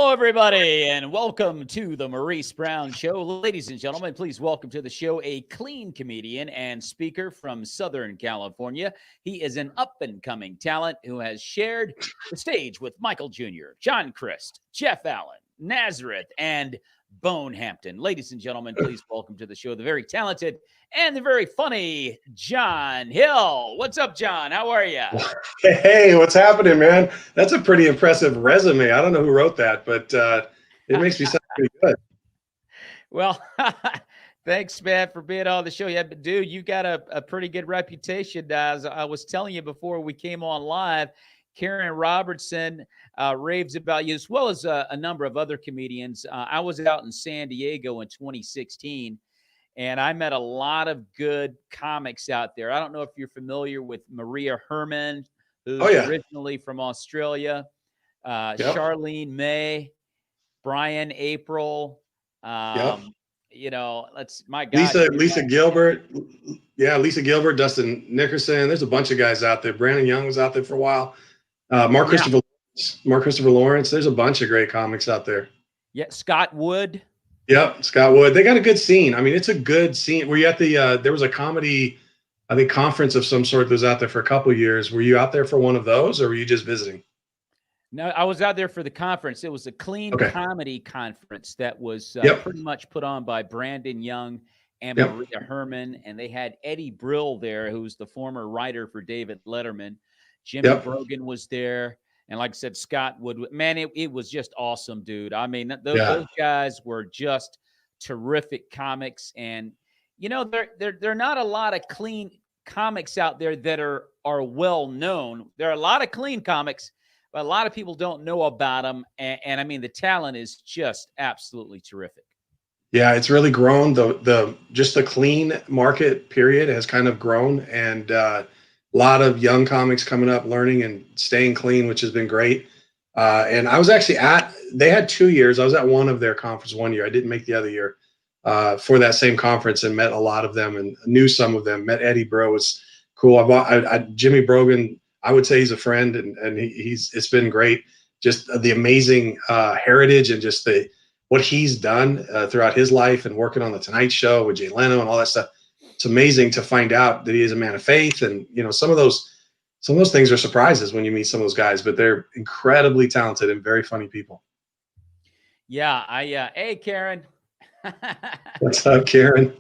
Hello, everybody, and welcome to the Maurice Brown Show. Ladies and gentlemen, please welcome to the show a clean comedian and speaker from Southern California. He is an up-and-coming talent who has shared the stage with Michael Jr., John Christ, Jeff Allen, Nazareth, and Bone Hampton. Ladies and gentlemen, please welcome to the show the very talented and the very funny John Hill. What's up, John? How are you? Hey, what's happening, man? That's a pretty impressive resume. I don't know who wrote that, but it makes me sound pretty good. Well, thanks, man, for being on the show. Yeah, but dude, you got a pretty good reputation. As I was telling you before we came on live, Karen Robertson raves about you, as well as a number of other comedians. I was out in San Diego in 2016, and I met a lot of good comics out there. I don't know if you're familiar with Maria Herman, who's Oh yeah, originally from Australia, yep, Charlene May, Brian April. yep. My God, Lisa Gilbert, yeah, Lisa Gilbert, Dustin Nickerson. There's a bunch of guys out there. Brandon Young was out there for a while. yeah, Mark Christopher Lawrence. There's a bunch of great comics out there. yeah, Scott Wood. Yep, Scott Wood. They got a good scene. I mean, it's a good scene. Were you at the? There was a comedy, I think, conference of some sort that was out there for a couple of years. Were you out there for one of those, or were you just visiting? No, I was out there for the conference. It was a clean Okay. comedy conference that was Yep. pretty much put on by Brandon Young and Yep. Maria Herman, and they had Eddie Brill there, who's the former writer for David Letterman. Jimmy Yep. Brogan was there, and like I said, Scott Wood. Man, it was just awesome, dude. I mean, Yeah. those guys were just terrific comics, and they're not a lot of clean comics out there that are well known. There are a lot of clean comics, but a lot of people don't know about them. And I mean, the talent is just absolutely terrific. Yeah, it's really grown. The clean market period has kind of grown, and a lot of young comics coming up, learning and staying clean, which has been great. And I was actually they had 2 years. I was at one of their conferences one year. I didn't make the other year for that same conference, and met a lot of them and knew some of them. Met Eddie Bro, was cool. Jimmy Brogan, I would say he's a friend, and it's been great. Just the amazing heritage and just what he's done throughout his life, and working on the Tonight Show with Jay Leno and all that stuff. It's amazing to find out that he is a man of faith. And some of those things are surprises when you meet some of those guys, but they're incredibly talented and very funny people. Yeah, hey Karen. What's up, Karen?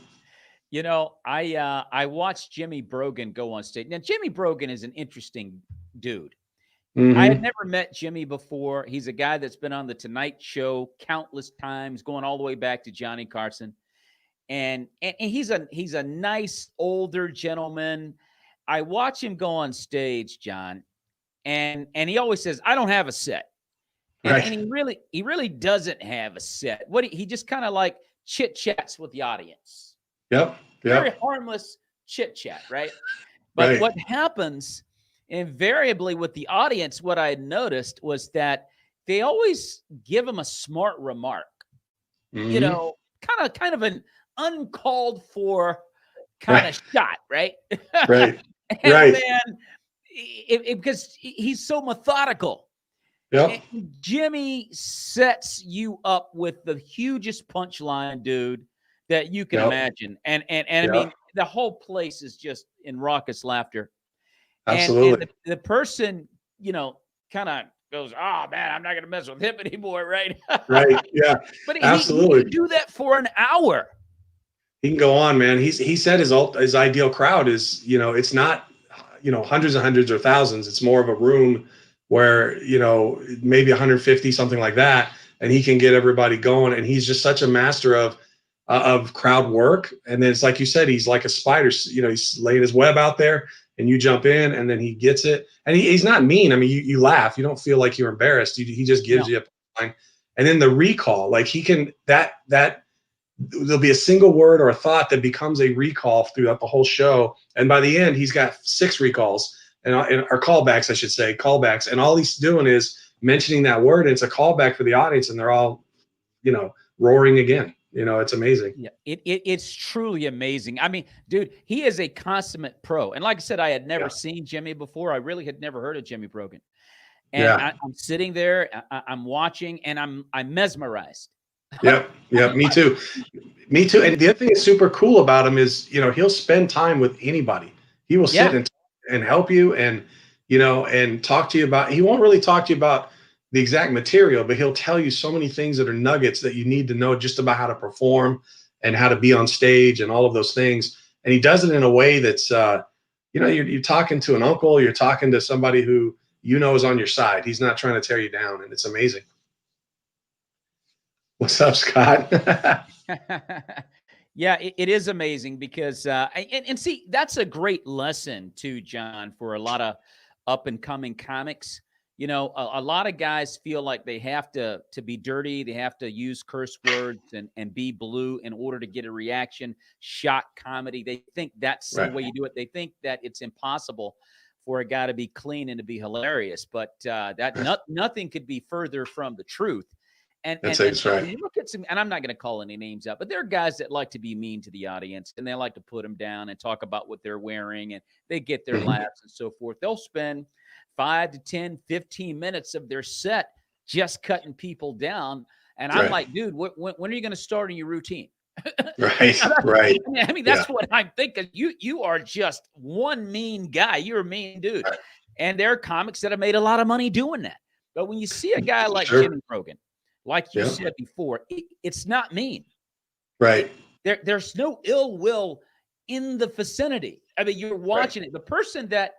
I watched Jimmy Brogan go on stage. Now, Jimmy Brogan is an interesting dude. I had Mm-hmm. never met Jimmy before. He's a guy that's been on the Tonight Show countless times, going all the way back to Johnny Carson. And he's a nice older gentleman. I watch him go on stage, John, and he always says, "I don't have a set," and Right. he really doesn't have a set. He just kind of like chit chats with the audience. Yep. Very Yep. harmless chit chat, right? But Right. what happens invariably with the audience, what I had noticed was that they always give him a smart remark, Mm-hmm. kind of an uncalled for kind Right. of shot, right? Right. And Right. man, because he's so methodical. Yep. And Jimmy sets you up with the hugest punchline, dude, that you can Yep. imagine. And I mean, Yep. the whole place is just in raucous laughter. And Absolutely. the person, kind of goes, "Oh man, I'm not gonna mess with him anymore," right? Right. Yeah. But he can Absolutely. do that for an hour. He can go on, man. He said his ideal crowd is, it's not, hundreds and hundreds or thousands. It's more of a room where, maybe 150, something like that, and he can get everybody going. And he's just such a master of crowd work. And then it's like you said, he's like a spider. He's laying his web out there, and you jump in, and then he gets it. And he's not mean. I mean, you laugh. You don't feel like you're embarrassed. He just gives No, you a line. And then the recall, like he can that there'll be a single word or a thought that becomes a recall throughout the whole show. And by the end, he's got 6 recalls or callbacks, I should say, callbacks. And all he's doing is mentioning that word. And it's a callback for the audience. And they're all, roaring again. It's amazing. yeah, it's truly amazing. I mean, dude, he is a consummate pro. And like I said, I had never Yeah. seen Jimmy before. I really had never heard of Jimmy Brogan. And Yeah. I'm sitting there, I'm watching, and I'm mesmerized. Yep. Yep. Me too. Me too. And the other thing that's super cool about him is, he'll spend time with anybody. He will sit Yeah. and help you and, and talk to you about, he won't really talk to you about the exact material, but he'll tell you so many things that are nuggets that you need to know just about how to perform and how to be on stage and all of those things. And he does it in a way that's, you're talking to an uncle, you're talking to somebody who, is on your side. He's not trying to tear you down. And it's amazing. What's up, Scott? Yeah, it is amazing because, and see, that's a great lesson too, John, for a lot of up and coming comics. A lot of guys feel like they have to be dirty, they have to use curse words and be blue in order to get a reaction. Shock comedy, they think that's the Right. way you do it. They think that it's impossible for a guy to be clean and to be hilarious, but nothing could be further from the truth. And That's so right. when you look at some, and I'm not going to call any names out, but there are guys that like to be mean to the audience and they like to put them down and talk about what they're wearing and they get their laughs and so forth. They'll spend 5 to 10, 15 minutes of their set just cutting people down. And I'm like, dude, when are you going to start in your routine? Right. Right. I mean, that's what I'm thinking. You are just one mean guy. You're a mean dude. Right. And there are comics that have made a lot of money doing that. But when you see a guy like Sure. Jimmy Brogan, like you said before, it's not mean. Right. There's no ill will in the vicinity. I mean, you're watching it. The person that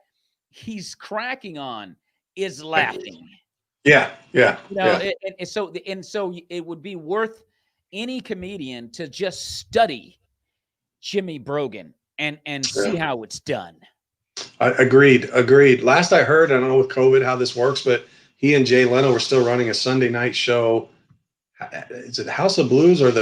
he's cracking on is laughing. Yeah. Yeah. And so it would be worth any comedian to just study Jimmy Brogan and see how it's done. Agreed. Last I heard, I don't know with COVID how this works, but he and Jay Leno were still running a Sunday night show. Is it House of Blues or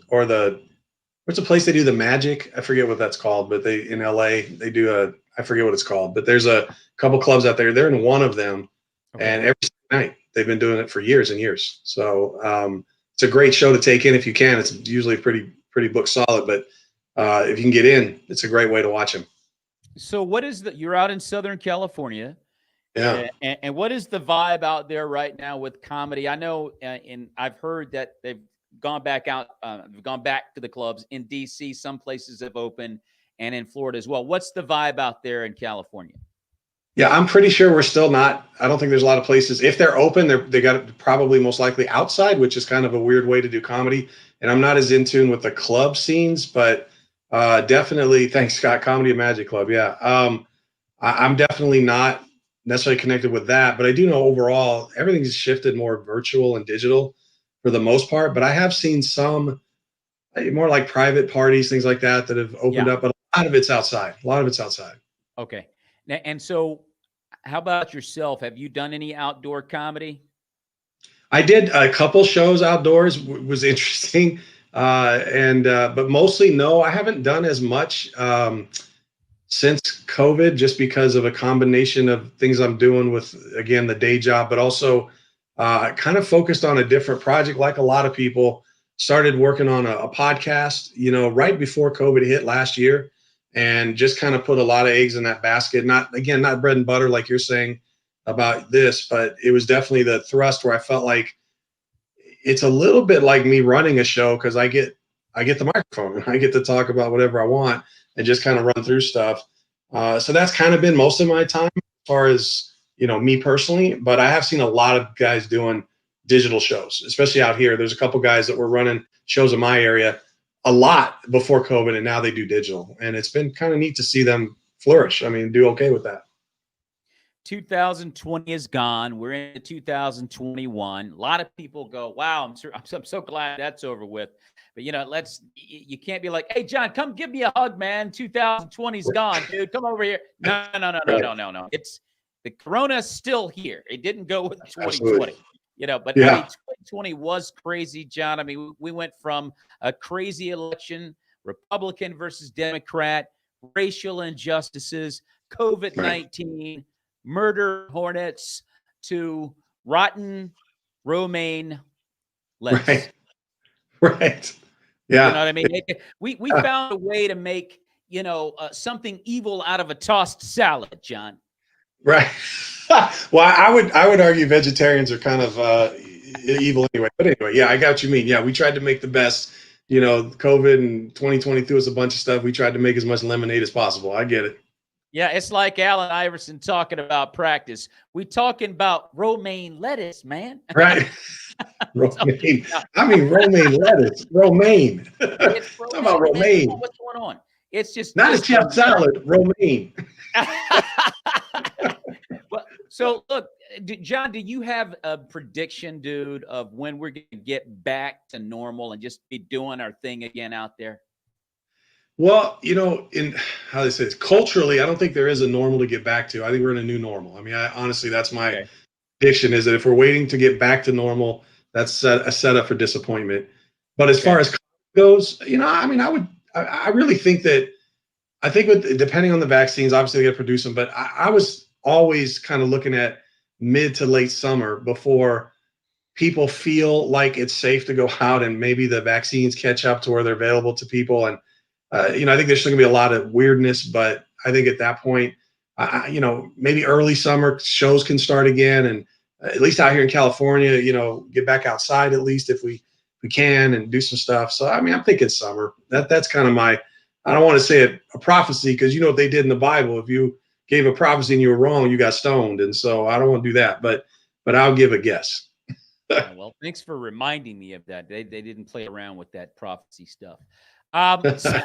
what's the place they do the Magic? I forget what that's called, but they in LA they do I forget what it's called, but there's a couple clubs out there. They're in one of them, and every night they've been doing it for years and years. So it's a great show to take in if you can. It's usually pretty book solid, but if you can get in, it's a great way to watch him. So what is you're out in Southern California. Yeah. And what is the vibe out there right now with comedy? I know, and I've heard that they've gone back out, gone back to the clubs in DC. Some places have opened, and in Florida as well. What's the vibe out there in California? Yeah, I'm pretty sure we're still not. I don't think there's a lot of places. If they're open, they got it probably most likely outside, which is kind of a weird way to do comedy. And I'm not as in tune with the club scenes, but definitely, thanks, Scott, Comedy and Magic Club. Yeah, I'm definitely not necessarily connected with that, but I do know overall everything's shifted more virtual and digital for the most part. But I have seen some more like private parties, things like that have opened up, but a lot of it's outside. Okay. And so how about yourself? Have you done any outdoor comedy? I did a couple shows outdoors, was interesting. But mostly, no, I haven't done as much since COVID, just because of a combination of things I'm doing with, again, the day job, but also kind of focused on a different project. Like a lot of people, started working on a podcast, right before COVID hit last year, and just kind of put a lot of eggs in that basket. Not bread and butter like you're saying about this, but it was definitely the thrust where I felt like it's a little bit like me running a show, because I get the microphone and I get to talk about whatever I want and just kind of run through stuff. So that's kind of been most of my time as far as, me personally, but I have seen a lot of guys doing digital shows, especially out here. There's a couple guys that were running shows in my area a lot before COVID, and now they do digital. And it's been kind of neat to see them flourish. I mean, do okay with that. 2020 is gone. We're in 2021. A lot of people go, wow, I'm so glad that's over with. But, you can't be like, hey, John, come give me a hug, man. 2020's gone, dude. Come over here. No. It's the Corona's still here. It didn't go with 2020. Absolutely. But I mean, 2020 was crazy, John. I mean, we went from a crazy election, Republican versus Democrat, racial injustices, COVID-19, murder hornets, to rotten romaine lettuce. Right. Yeah. You know what I mean? We found a way to make, something evil out of a tossed salad, John. Right. Well, I would argue vegetarians are kind of evil anyway. But anyway, yeah, I got what you mean. Yeah, we tried to make the best. COVID and 2020 threw us a bunch of stuff. We tried to make as much lemonade as possible. I get it. Yeah, it's like Allen Iverson talking about practice. We talking about romaine lettuce, man. Right. So, Romaine. yeah, I mean, romaine lettuce. Romaine. it's Talk about romaine, man. Come on, romaine. what's going on? It's Not a just chef salad. Romaine. Well, so look, John, do you have a prediction, dude, of when we're going to get back to normal and just be doing our thing again out there? Well, in how they say this, culturally, I don't think there is a normal to get back to. I think we're in a new normal. I mean, honestly, that's my Okay. prediction is that if we're waiting to get back to normal, that's a setup for disappointment. But as far Okay. as goes, I mean, I really think that, I think depending on the vaccines, obviously they got to produce them, but I was always kind of looking at mid to late summer before people feel like it's safe to go out and maybe the vaccines catch up to where they're available to people. And, I think there's still gonna be a lot of weirdness, but I think at that point, maybe early summer shows can start again. And at least out here in California, get back outside at least if we can and do some stuff. So, I mean, I'm thinking summer. That's kind of my, I don't want to say a prophecy because you know what they did in the Bible. If you gave a prophecy and you were wrong, you got stoned. And so I don't want to do that, but I'll give a guess. Well, thanks for reminding me of that. They didn't play around with that prophecy stuff. So,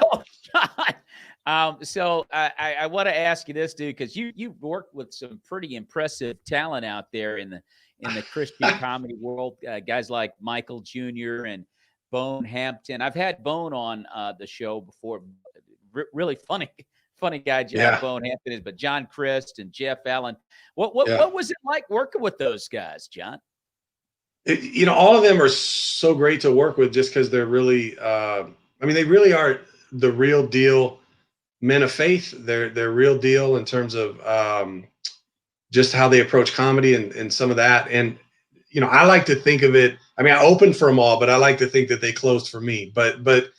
so I want to ask you this, dude, because you worked with some pretty impressive talent out there in the Christian comedy world. Guys like Michael Jr. and Bone Hampton. I've had Bone on the show before. Really funny guy, Yeah. Bone Hampton is. But John Christ and Jeff Allen. What Yeah. what was it like working with those guys, John? All of them are so great to work with just because they're really, I mean, they really are the real deal men of faith. They're real deal in terms of just how they approach comedy and some of that. And, I like to think of it, I mean, I opened for them all, but I like to think that they closed for me, but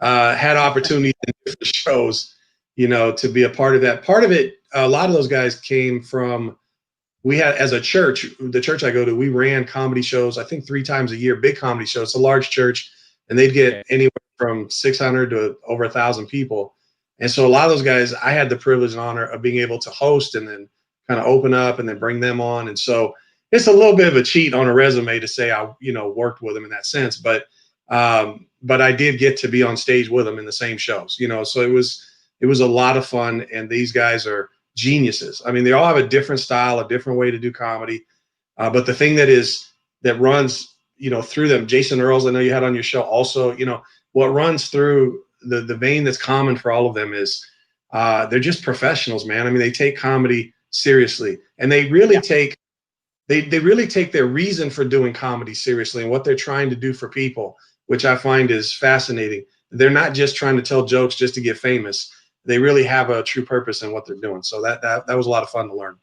had opportunities in different shows, to be a part of that. Part of it, a lot of those guys came from, we had, as a church, the church I go to, we ran comedy shows, I think 3 times a year, big comedy shows. It's a large church, and they'd get anywhere from 600 to over 1,000 people. And so a lot of those guys, I had the privilege and honor of being able to host and then kind of open up and then bring them on. And so it's a little bit of a cheat on a resume to say I, worked with them in that sense. But I did get to be on stage with them in the same shows, so it was a lot of fun. And these guys are geniuses. I mean, they all have a different style, a different way to do comedy. But the thing that runs, through them, Jason Earls, I know you had on your show also, what runs through the vein that's common for all of them is they're just professionals, man. I mean, they take comedy seriously, and they really take, they really take their reason for doing comedy seriously and what they're trying to do for people, which I find is fascinating. They're not just trying to tell jokes just to get famous. They really have a true purpose in what they're doing. So that was a lot of fun to learn.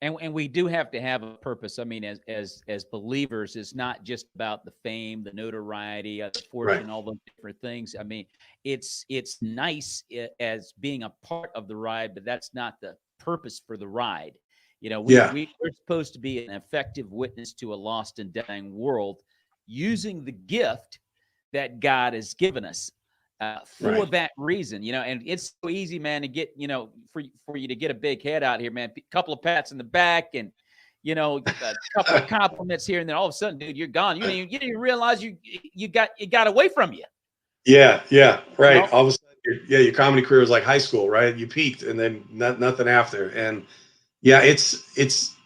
And we do have to have a purpose. I mean, as believers, it's not just about the fame, the notoriety, the fortune, Right. all those different things. I mean, it's nice as being a part of the ride, but that's not the purpose for the ride. Yeah. We're supposed to be an effective witness to a lost and dying world using the gift that God has given us. For Right. that reason, and it's so easy, man, to get, for you to get a big head out here, man, a couple of pats in the back and, a couple of compliments here. And then all of a sudden, dude, you're gone. You didn't even realize you got away from you. Yeah. Yeah. Right. All of a sudden, your comedy career was like high school, right? You peaked and then nothing after. And yeah, it's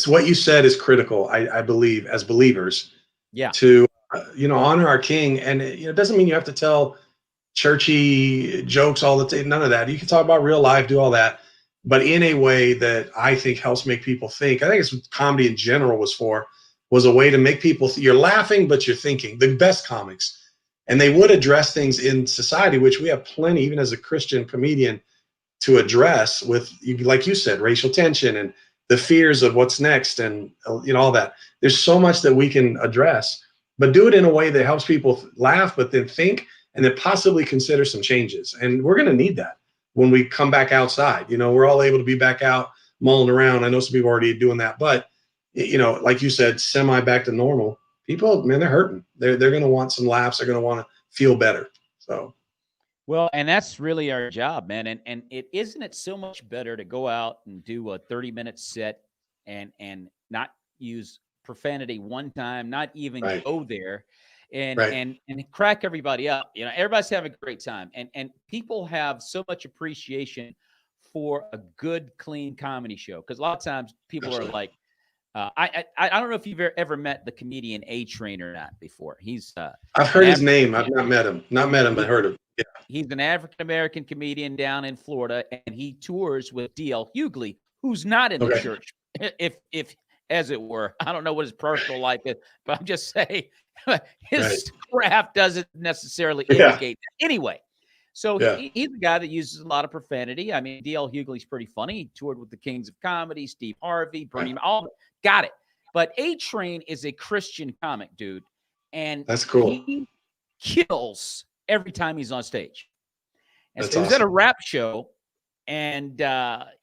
what you said is critical. I believe as believers, Yeah. to, honor our King. And it doesn't mean you have to tell churchy jokes all the time. None of that. You can talk about real life, do all that, but in a way that I think helps make people think. I think it's what comedy in general was a way to make people, you're laughing, but you're thinking. The best comics, and they would address things in society, which we have plenty, even as a Christian comedian, to address with, like you said, racial tension and the fears of what's next and, all that. There's so much that we can address, but do it in a way that helps people laugh, but then think, and then possibly consider some changes. And we're going to need that when we come back outside. We're all able to be back out mulling around. I know some people are already doing that, but like you said, semi back to normal. People, man, they're hurting. They're going to want some laughs. They're going to want to feel better. So. Well, and that's really our job, man. And it so much better to go out and do a 30-minute set and not use profanity one time, not even Right. go there and Right. and crack everybody up. Everybody's having a great time. And people have so much appreciation for a good, clean comedy show. Because a lot of times people Absolutely. are like, I don't know if you've ever met the comedian A Train or not before. He's I've heard his name. I've not met him. But heard of him. Yeah. He's an African-American comedian down in Florida, and he tours with DL Hugley, who's not in the church, if as it were. I don't know what his personal life is, but I'm just saying his craft doesn't necessarily indicate that. Anyway, so he's a guy that uses a lot of profanity. I mean, DL Hugley's pretty funny. He toured with the Kings of Comedy, Steve Harvey, Bernie, all got it. But A Train is a Christian comic, dude, and that's cool. He kills every time he's on stage. And That's so he was at a rap show, and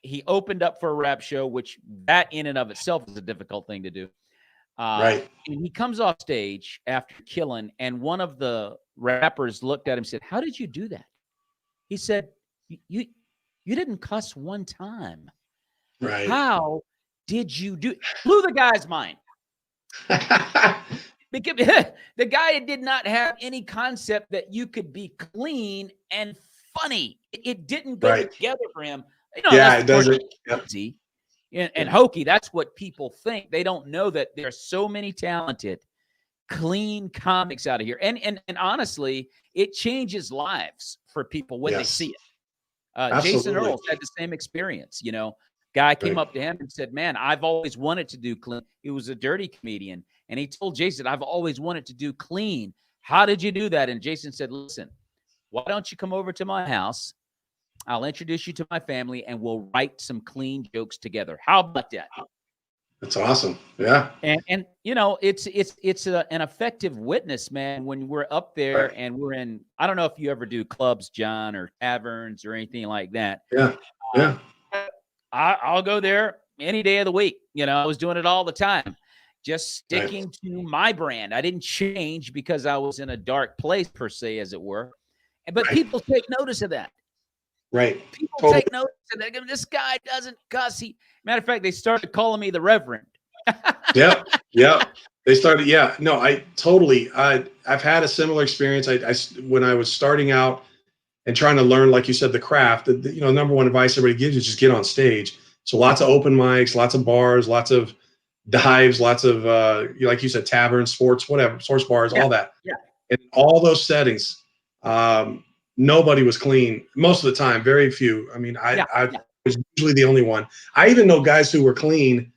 he opened up for a rap show, which that in and of itself is a difficult thing to do. And he comes off stage after killing, and one of the rappers looked at him and said, "How did you do that?" He said, you didn't cuss one time. Right. How did you do it? Blew the guy's mind. The guy did not have any concept that you could be clean and funny. It didn't go together for him. It doesn't. And hokey, that's what people think. They don't know that there are so many talented, clean comics out of here. And honestly, it changes lives for people when they see it. Jason Earls had the same experience. Guy came up to him and said, "Man, I've always wanted to do clean." He was a dirty comedian. And he told Jason, "I've always wanted to do clean. How did you do that?" And Jason said, "Listen, why don't you come over to my house? I'll introduce you to my family, and we'll write some clean jokes together." How about that? That's awesome. Yeah. And it's an effective witness, man, when we're up there and we're in, I don't know if you ever do clubs, John, or taverns or anything like that. Yeah. I'll go there any day of the week. I was doing it all the time, just sticking to my brand. I didn't change because I was in a dark place, per se, as it were. But people take notice of that. Right. People take notice of that. This guy doesn't cuss. Matter of fact, they started calling me the Reverend. Yeah. They started. Yeah. No, I've had a similar experience. When I was starting out and trying to learn, like you said, the craft, number one advice everybody gives is just get on stage. So lots of open mics, lots of bars, lots of dives, lots of, like you said, taverns, sports, whatever, source bars, all that. Yeah. In all those settings, nobody was clean most of the time. Very few. I mean, I was usually the only one. I even know guys who were clean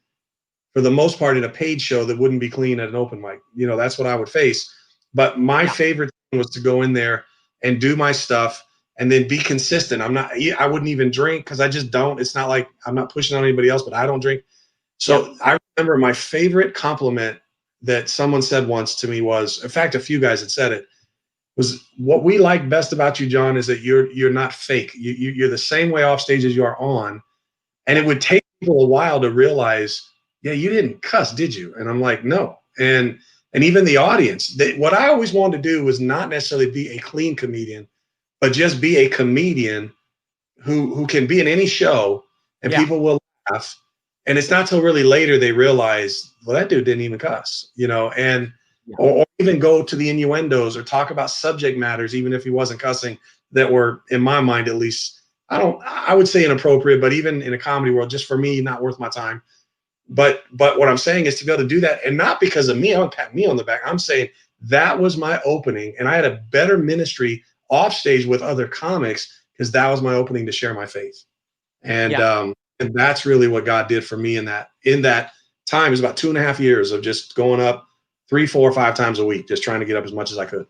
for the most part in a paid show that wouldn't be clean at an open mic. That's what I would face. But my favorite thing was to go in there and do my stuff and then be consistent. I wouldn't even drink because I just don't. It's not like I'm not pushing on anybody else, but I don't drink. So I remember my favorite compliment that someone said once to me was, in fact, a few guys had said it, was, "What we like best about you, John, is that you're not fake. You're the same way off stage as you are on." And it would take people a while to realize, "Yeah, you didn't cuss, did you?" And I'm like, "No." And even the audience, what I always wanted to do was not necessarily be a clean comedian, but just be a comedian who can be in any show and people will laugh. And it's not till really later they realize, well, that dude didn't even cuss, or even go to the innuendos or talk about subject matters, even if he wasn't cussing, that were, in my mind at least, I would say inappropriate, but even in a comedy world, just for me, not worth my time. But what I'm saying is to be able to do that, and not because of me, I don't pat me on the back. I'm saying that was my opening, and I had a better ministry off stage with other comics because that was my opening to share my faith. And that's really what God did for me in that time. It was about 2.5 years of just going up 3, 4, 5 times a week, just trying to get up as much as I could.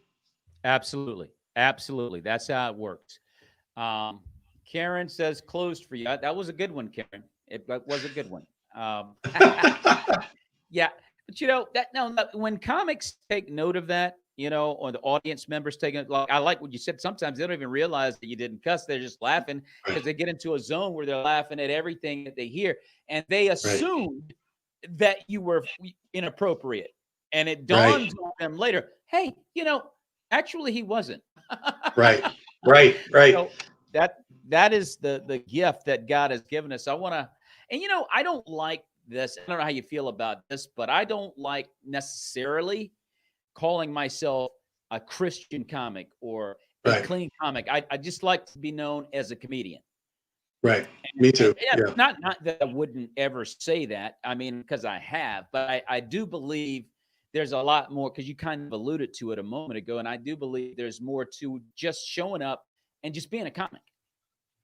Absolutely. That's how it works. Karen says closed for you. That was a good one, Karen. It was a good one. Yeah, but when comics take note of that, or the audience members taking it. Like I like what you said. Sometimes they don't even realize that you didn't cuss. They're just laughing because they get into a zone where they're laughing at everything that they hear, and they assumed that you were inappropriate. And it dawns on them later, hey, actually he wasn't. Right. Right. So that is the gift that God has given us. I want to, and I don't like this. I don't know how you feel about this, but I don't like necessarily calling myself a Christian comic or a clean comic. I just like to be known as a comedian. Right. Me too. Yeah. Not that I wouldn't ever say that. I mean, because I have, but I do believe there's a lot more, because you kind of alluded to it a moment ago. And I do believe there's more to just showing up and just being a comic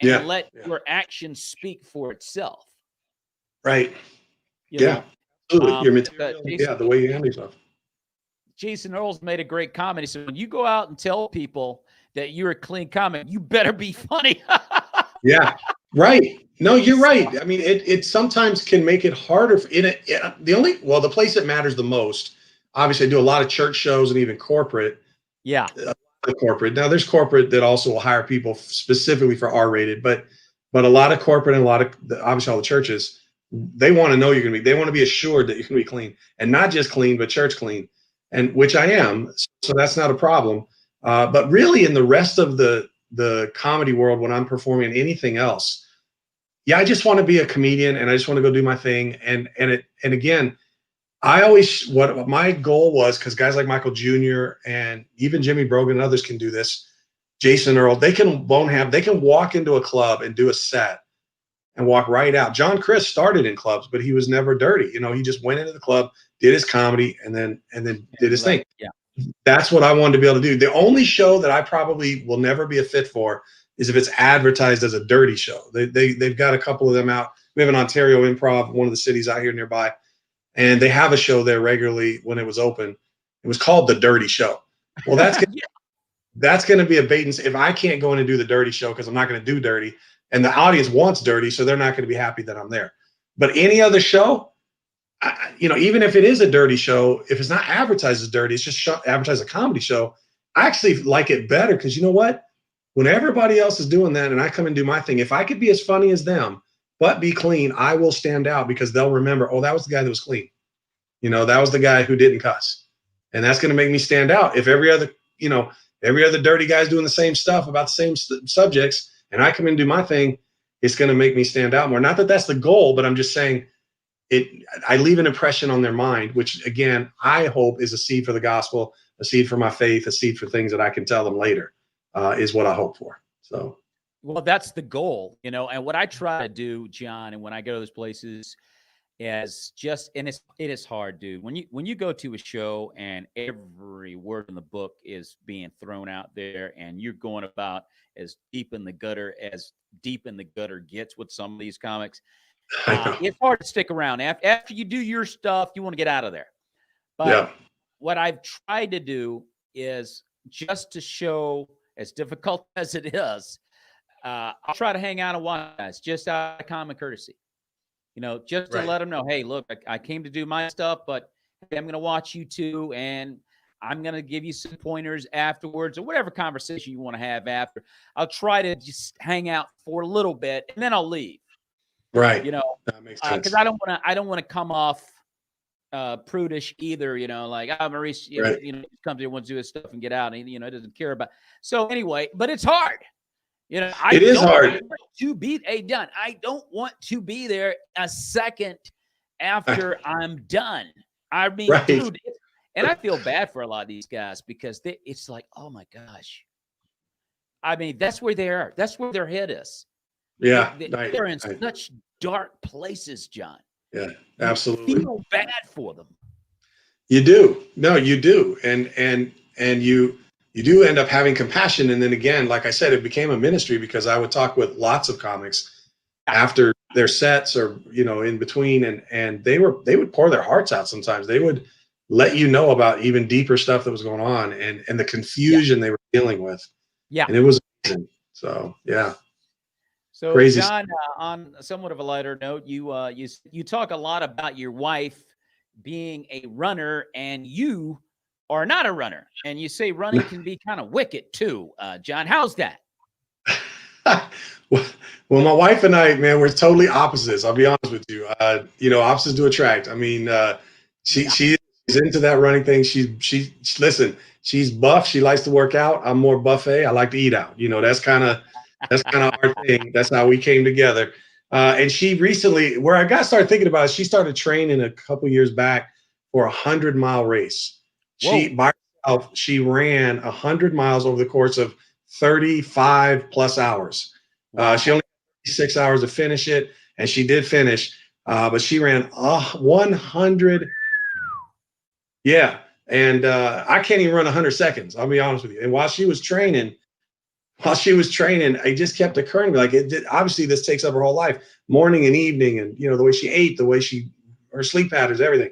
and let your actions speak for itself. Right. Absolutely. Your material, the way you handle yourself. Jason Earls made a great comment. He said, when you go out and tell people that you're a clean comic, you better be funny. Yeah. Right. No, you're right. I mean, it sometimes can make it harder. The place that matters the most, obviously I do a lot of church shows and even corporate. Yeah. Corporate. Now there's corporate that also will hire people specifically for R-rated, but a lot of corporate and a lot of obviously all the churches, they want to know they want to be assured that you're going to be clean, and not just clean, but church clean, and which I am. So that's not a problem. But really in the rest of the comedy world, when I'm performing anything else, I just want to be a comedian and I just want to go do my thing. And again, I always, what my goal was, because guys like Michael Jr. and even Jimmy Brogan and others can do this, Jason Earl, they can walk into a club and do a set and walk right out. John Chris started in clubs, but he was never dirty. He just went into the club, did his comedy, and then did his thing. Yeah. That's what I wanted to be able to do. The only show that I probably will never be a fit for is if it's advertised as a dirty show. They've got a couple of them out. We have an Ontario Improv, one of the cities out here nearby, and they have a show there regularly when it was open. It was called The Dirty Show. Well, that's going to be a bait and if I can't go in and do the dirty show because I'm not going to do dirty, and the audience wants dirty, so they're not going to be happy that I'm there. But any other show, even if it is a dirty show, if it's not advertised as dirty, it's just advertised as a comedy show. I actually like it better because you know what? When everybody else is doing that and I come and do my thing, if I could be as funny as them, but be clean, I will stand out because they'll remember, oh, that was the guy that was clean. That was the guy who didn't cuss. And that's going to make me stand out. If every other dirty guy's doing the same stuff about the same subjects, and I come in and do my thing, it's going to make me stand out more. Not that that's the goal, but I'm just saying I leave an impression on their mind, which again, I hope is a seed for the gospel, a seed for my faith, a seed for things that I can tell them later, is what I hope for. So. Well, that's the goal, and what I try to do, John, and when I go to those places is just, and it is hard, dude. When you go to a show and every word in the book is being thrown out there and you're going about as deep in the gutter gets with some of these comics, it's hard to stick around. After you do your stuff, you want to get out of there. But what I've tried to do is just to show, as difficult as it is, I'll try to hang out and watch guys just out of common courtesy, just to let them know, hey, look, I came to do my stuff, but hey, I'm going to watch you too. And I'm going to give you some pointers afterwards or whatever conversation you want to have after. I'll try to just hang out for a little bit and then I'll leave. Right. That makes sense. Because I don't want to come off prudish either, like, Maurice, comes here, wants to do his stuff and get out, and doesn't care about. So anyway, but it's hard. It is hard to be done. I don't want to be there a second after I'm done. I mean, dude, and I feel bad for a lot of these guys because it's like, oh my gosh. I mean, that's where they are. That's where their head is. Yeah. They're in such dark places, John. Yeah, absolutely. You feel bad for them. You do. No, you do. And you do end up having compassion. And then again, like I said, it became a ministry because I would talk with lots of comics after their sets or, in between. And they would pour their hearts out sometimes. They would let you know about even deeper stuff that was going on and the confusion they were dealing with. Yeah. And it was amazing. So, yeah. So, crazy. John, on somewhat of a lighter note, you talk a lot about your wife being a runner and you or not a runner. And you say running can be kind of wicked too. John, how's that? Well, my wife and I, man, we're totally opposites. I'll be honest with you. Opposites do attract. I mean, she's into that running thing. Listen, she's buff. She likes to work out. I'm more buffet. I like to eat out. That's kind of our thing. That's how we came together. And she recently, where I started thinking about it, she started training a couple years back for 100-mile race. By herself, she ran 100 miles over the course of 35 plus hours. She only had 6 hours to finish it, and she did finish. But she ran 100. Yeah, and I can't even run 100 seconds. I'll be honest with you. And while she was training, it just kept occurring to me, like, obviously this takes up her whole life, morning and evening, and the way she ate, the way her sleep patterns, everything.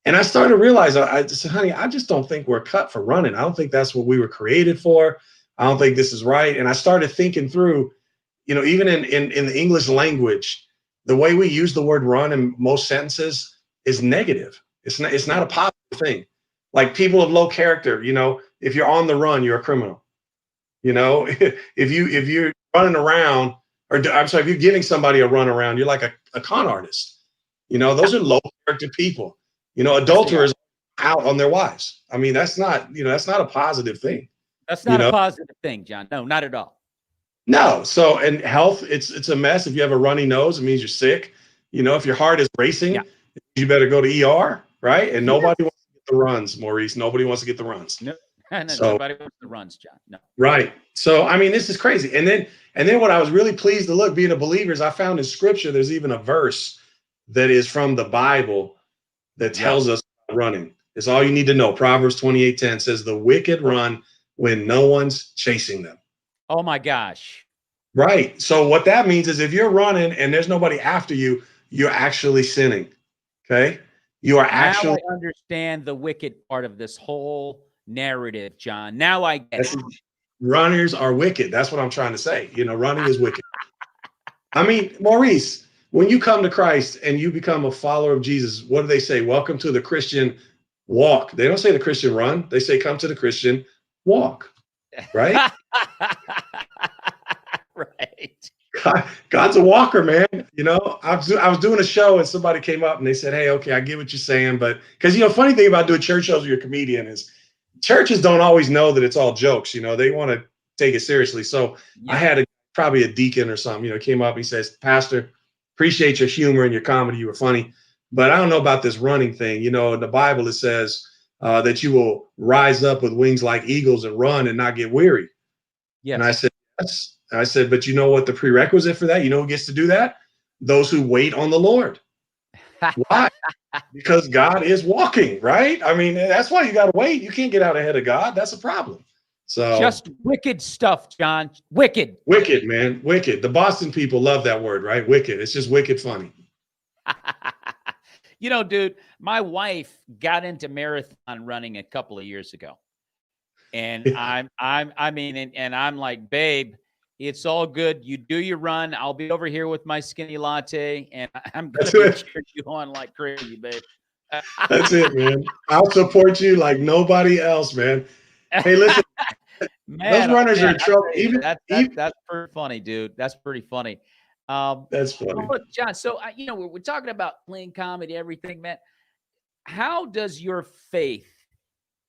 And I started to realize, I said, honey, I just don't think we're cut for running. I don't think that's what we were created for. I don't think this is right. And I started thinking through, even in the English language, the way we use the word run in most sentences is negative. It's not a positive thing. Like, people of low character, if you're on the run, you're a criminal. If you're running around, if you're giving somebody a run around, you're like a con artist. Those are low character people. Adulterers out on their wives. I mean, that's not a positive thing. That's not a positive thing, John. No, not at all. No. So, and health, it's a mess. If you have a runny nose, it means you're sick. If your heart is racing, you better go to ER, right? And nobody wants to get the runs, Maurice. Nobody wants to get the runs. No, nobody wants the runs, John. No. Right. So, I mean, this is crazy. And then what I was really pleased to being a believer, is I found in Scripture there's even a verse that is from the Bible that tells us about running. It's all you need to know. Proverbs 28:10 says, "The wicked run when no one's chasing them." Oh my gosh. Right. So what that means is, if you're running and there's nobody after you, you're actually sinning. Okay. You are actually. Now I understand the wicked part of this whole narrative, John. Now I get it. Runners are wicked. That's what I'm trying to say. Running is wicked. I mean, Maurice, when you come to Christ and you become a follower of Jesus, what do they say? Welcome to the Christian walk. They don't say the Christian run. They say, come to the Christian walk. Right? Right. God's a walker, man. I was doing a show and somebody came up and they said, "Hey, okay, I get what you're saying." But because, funny thing about doing church shows where you're a comedian is churches don't always know that it's all jokes. They want to take it seriously. So I had probably a deacon or something, came up and he says, "Pastor, appreciate your humor and your comedy. You were funny, but I don't know about this running thing. In the Bible, it says that you will rise up with wings like eagles and run and not get weary." Yes. And I said, "Yes." And I said, "But you know what the prerequisite for that? You know who gets to do that? Those who wait on the Lord." Why? Because God is walking, right? I mean, that's why you got to wait. You can't get out ahead of God. That's a problem. So just wicked stuff, John. Wicked. Wicked, man. Wicked. The Boston people love that word, right? Wicked. It's just wicked funny. Dude, my wife got into marathon running a couple of years ago. And I'm like, "Babe, it's all good. You do your run. I'll be over here with my skinny latte, and I'm going to be cheering you on like crazy, babe." That's it, man. I'll support you like nobody else, man. Hey, listen, man, those runners are in trouble. That's pretty funny, dude. That's pretty funny. That's funny. Look, John, so, we're talking about playing comedy, everything, man. How does your faith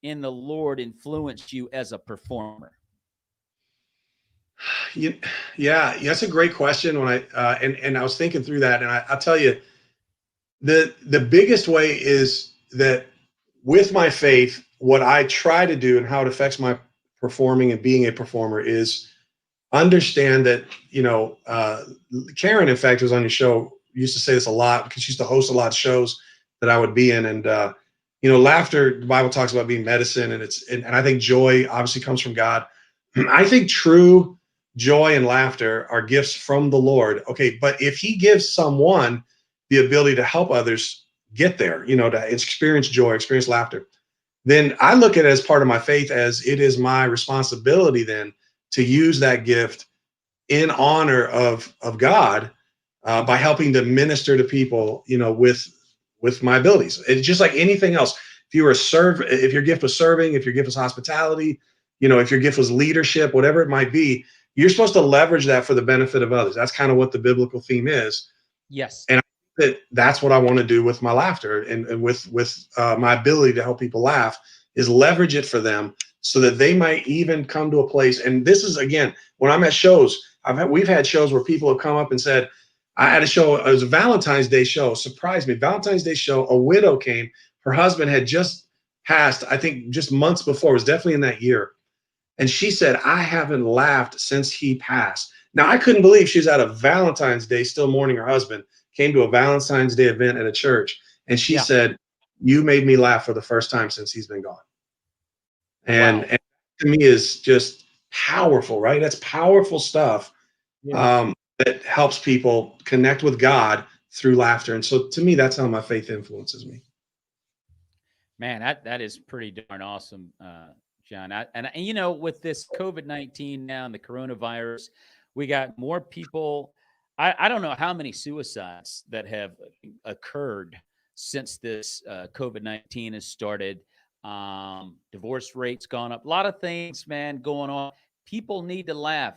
in the Lord influence you as a performer? Yeah, that's a great question. When I was thinking through that, and I'll tell you, the biggest way is that with my faith, what I try to do and how it affects my performing and being a performer is understand that, Karen, in fact, was on your show, used to say this a lot because she used to host a lot of shows that I would be in. And, laughter, the Bible talks about being medicine, and I think joy obviously comes from God. I think true joy and laughter are gifts from the Lord. Okay. But if he gives someone the ability to help others get there, to experience joy, experience laughter, then I look at it as part of my faith, as it is my responsibility then to use that gift in honor of God, by helping to minister to people, with my abilities. It's just like anything else. if your gift was serving, if your gift was hospitality, if your gift was leadership, whatever it might be, you're supposed to leverage that for the benefit of others. That's kind of what the biblical theme is. Yes. And that's what I want to do with my laughter and with my ability to help people laugh, is leverage it for them so that they might even come to a place. And this is, again, when I'm at shows, we've had shows where people have come up and said, I had a show, it was a Valentine's Day show, surprised me. Valentine's Day show, a widow came, her husband had just passed, I think just months before, it was definitely in that year. And she said, I haven't laughed since he passed. Now, I couldn't believe she was at a Valentine's Day still mourning her husband, came to a Valentine's Day event at a church. And she said, you made me laugh for the first time since he's been gone. And to me is just powerful, right? That's powerful stuff. That helps people connect with God through laughter. And so to me, that's how my faith influences me. Man, that is pretty darn awesome, John. And with this COVID-19 now and the coronavirus, we got more people. I don't know how many suicides that have occurred since this COVID-19 has started. Divorce rates gone up. A lot of things, man, going on. People need to laugh.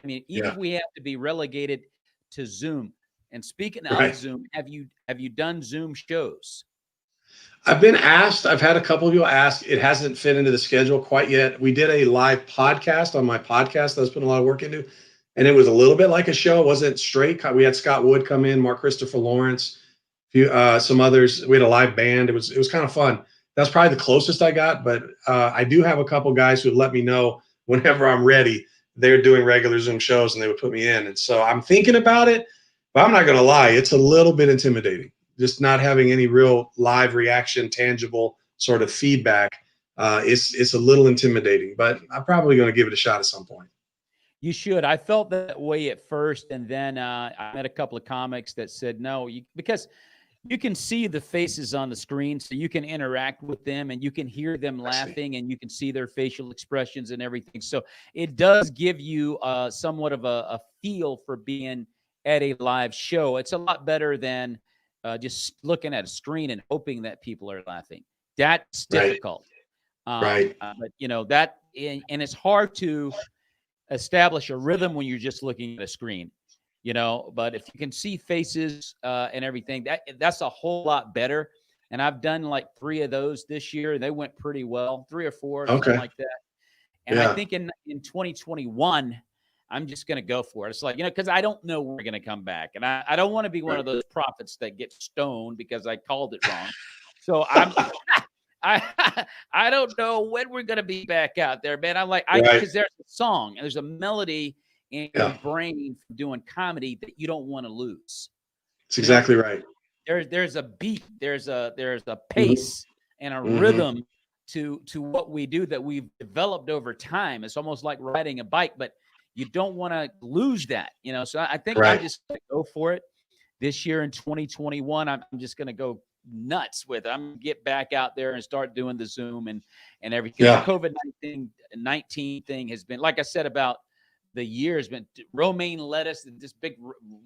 Even if we have to be relegated to Zoom. And speaking of Zoom, have you done Zoom shows? I've been asked. I've had a couple of people ask. It hasn't fit into the schedule quite yet. We did a live podcast on my podcast that I was putting a lot of work into, and it was a little bit like a show. It wasn't straight. We had Scott Wood come in, Mark Christopher Lawrence, some others. We had a live band. It was kind of fun. That's probably the closest I got, but I do have a couple guys who let me know whenever I'm ready. They're doing regular Zoom shows and they would put me in. And so I'm thinking about it, but I'm not going to lie. It's a little bit intimidating, just not having any real live reaction, tangible sort of feedback. It's a little intimidating, but I'm probably going to give it a shot at some point. You should. I felt that way at first. And then I met a couple of comics that said, no, because you can see the faces on the screen, so you can interact with them and you can hear them laughing and you can see their facial expressions and everything. So it does give you somewhat of a feel for being at a live show. It's a lot better than just looking at a screen and hoping that people are laughing. That's difficult. But and it's hard to establish a rhythm when you're just looking at a screen. But if you can see faces and everything, that's a whole lot better. And I've done like 3 of those this year. They went pretty well, 3 or 4, something like that. And I think in 2021, I'm just going to go for it. It's like, because I don't know when we're going to come back. And I don't want to be one of those prophets that get stoned because I called it wrong. So I don't know when we're going to be back out there, man. I'm like, because there's a song and there's a melody in your brain from doing comedy that you don't want to lose. That's exactly right. There's a beat, there's a pace and a rhythm to what we do that we've developed over time. It's almost like riding a bike, but you don't want to lose that, So I think I'm just going to go for it this year in 2021. I'm just going to go nuts with it. I'm going to get back out there and start doing the Zoom and everything. The COVID-19 thing has been, like I said, about the year has been romaine lettuce and this big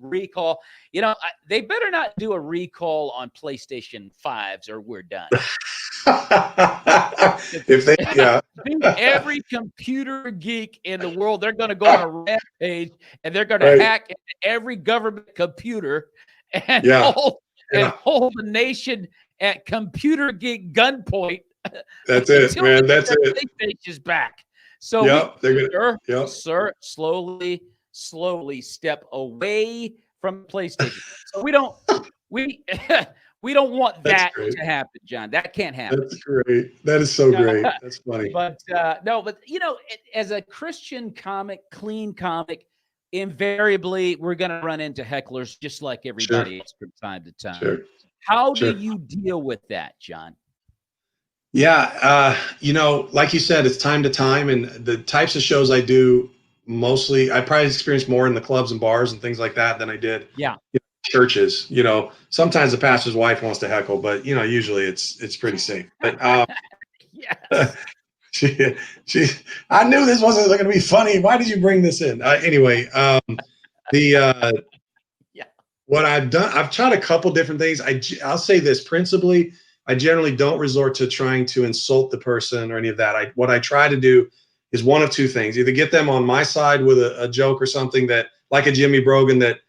recall. They better not do a recall on PlayStation 5s or we're done. Every computer geek in the world, they're going to go on a rampage and they're going to hack every government computer and hold the nation at computer geek gunpoint. That's it, man. That's it. PlayStation's back. So sir, slowly step away from PlayStation. So we don't want that to happen, John. That can't happen. That's great. That is so great. That's funny. But as a Christian comic, clean comic, invariably we're going to run into hecklers just like everybody else from time to time. How do you deal with that, John? Yeah, like you said, it's time to time, and the types of shows I do mostly, I probably experience more in the clubs and bars and things like that than I did churches. Sometimes the pastor's wife wants to heckle, but usually it's pretty safe. But I knew this wasn't going to be funny. Why did you bring this in? Anyway, what I've done, I've tried a couple different things. I'll say this principally. I generally don't resort to trying to insult the person or any of that. What I try to do is one of two things: either get them on my side with a joke or something that, like a Jimmy Brogan, that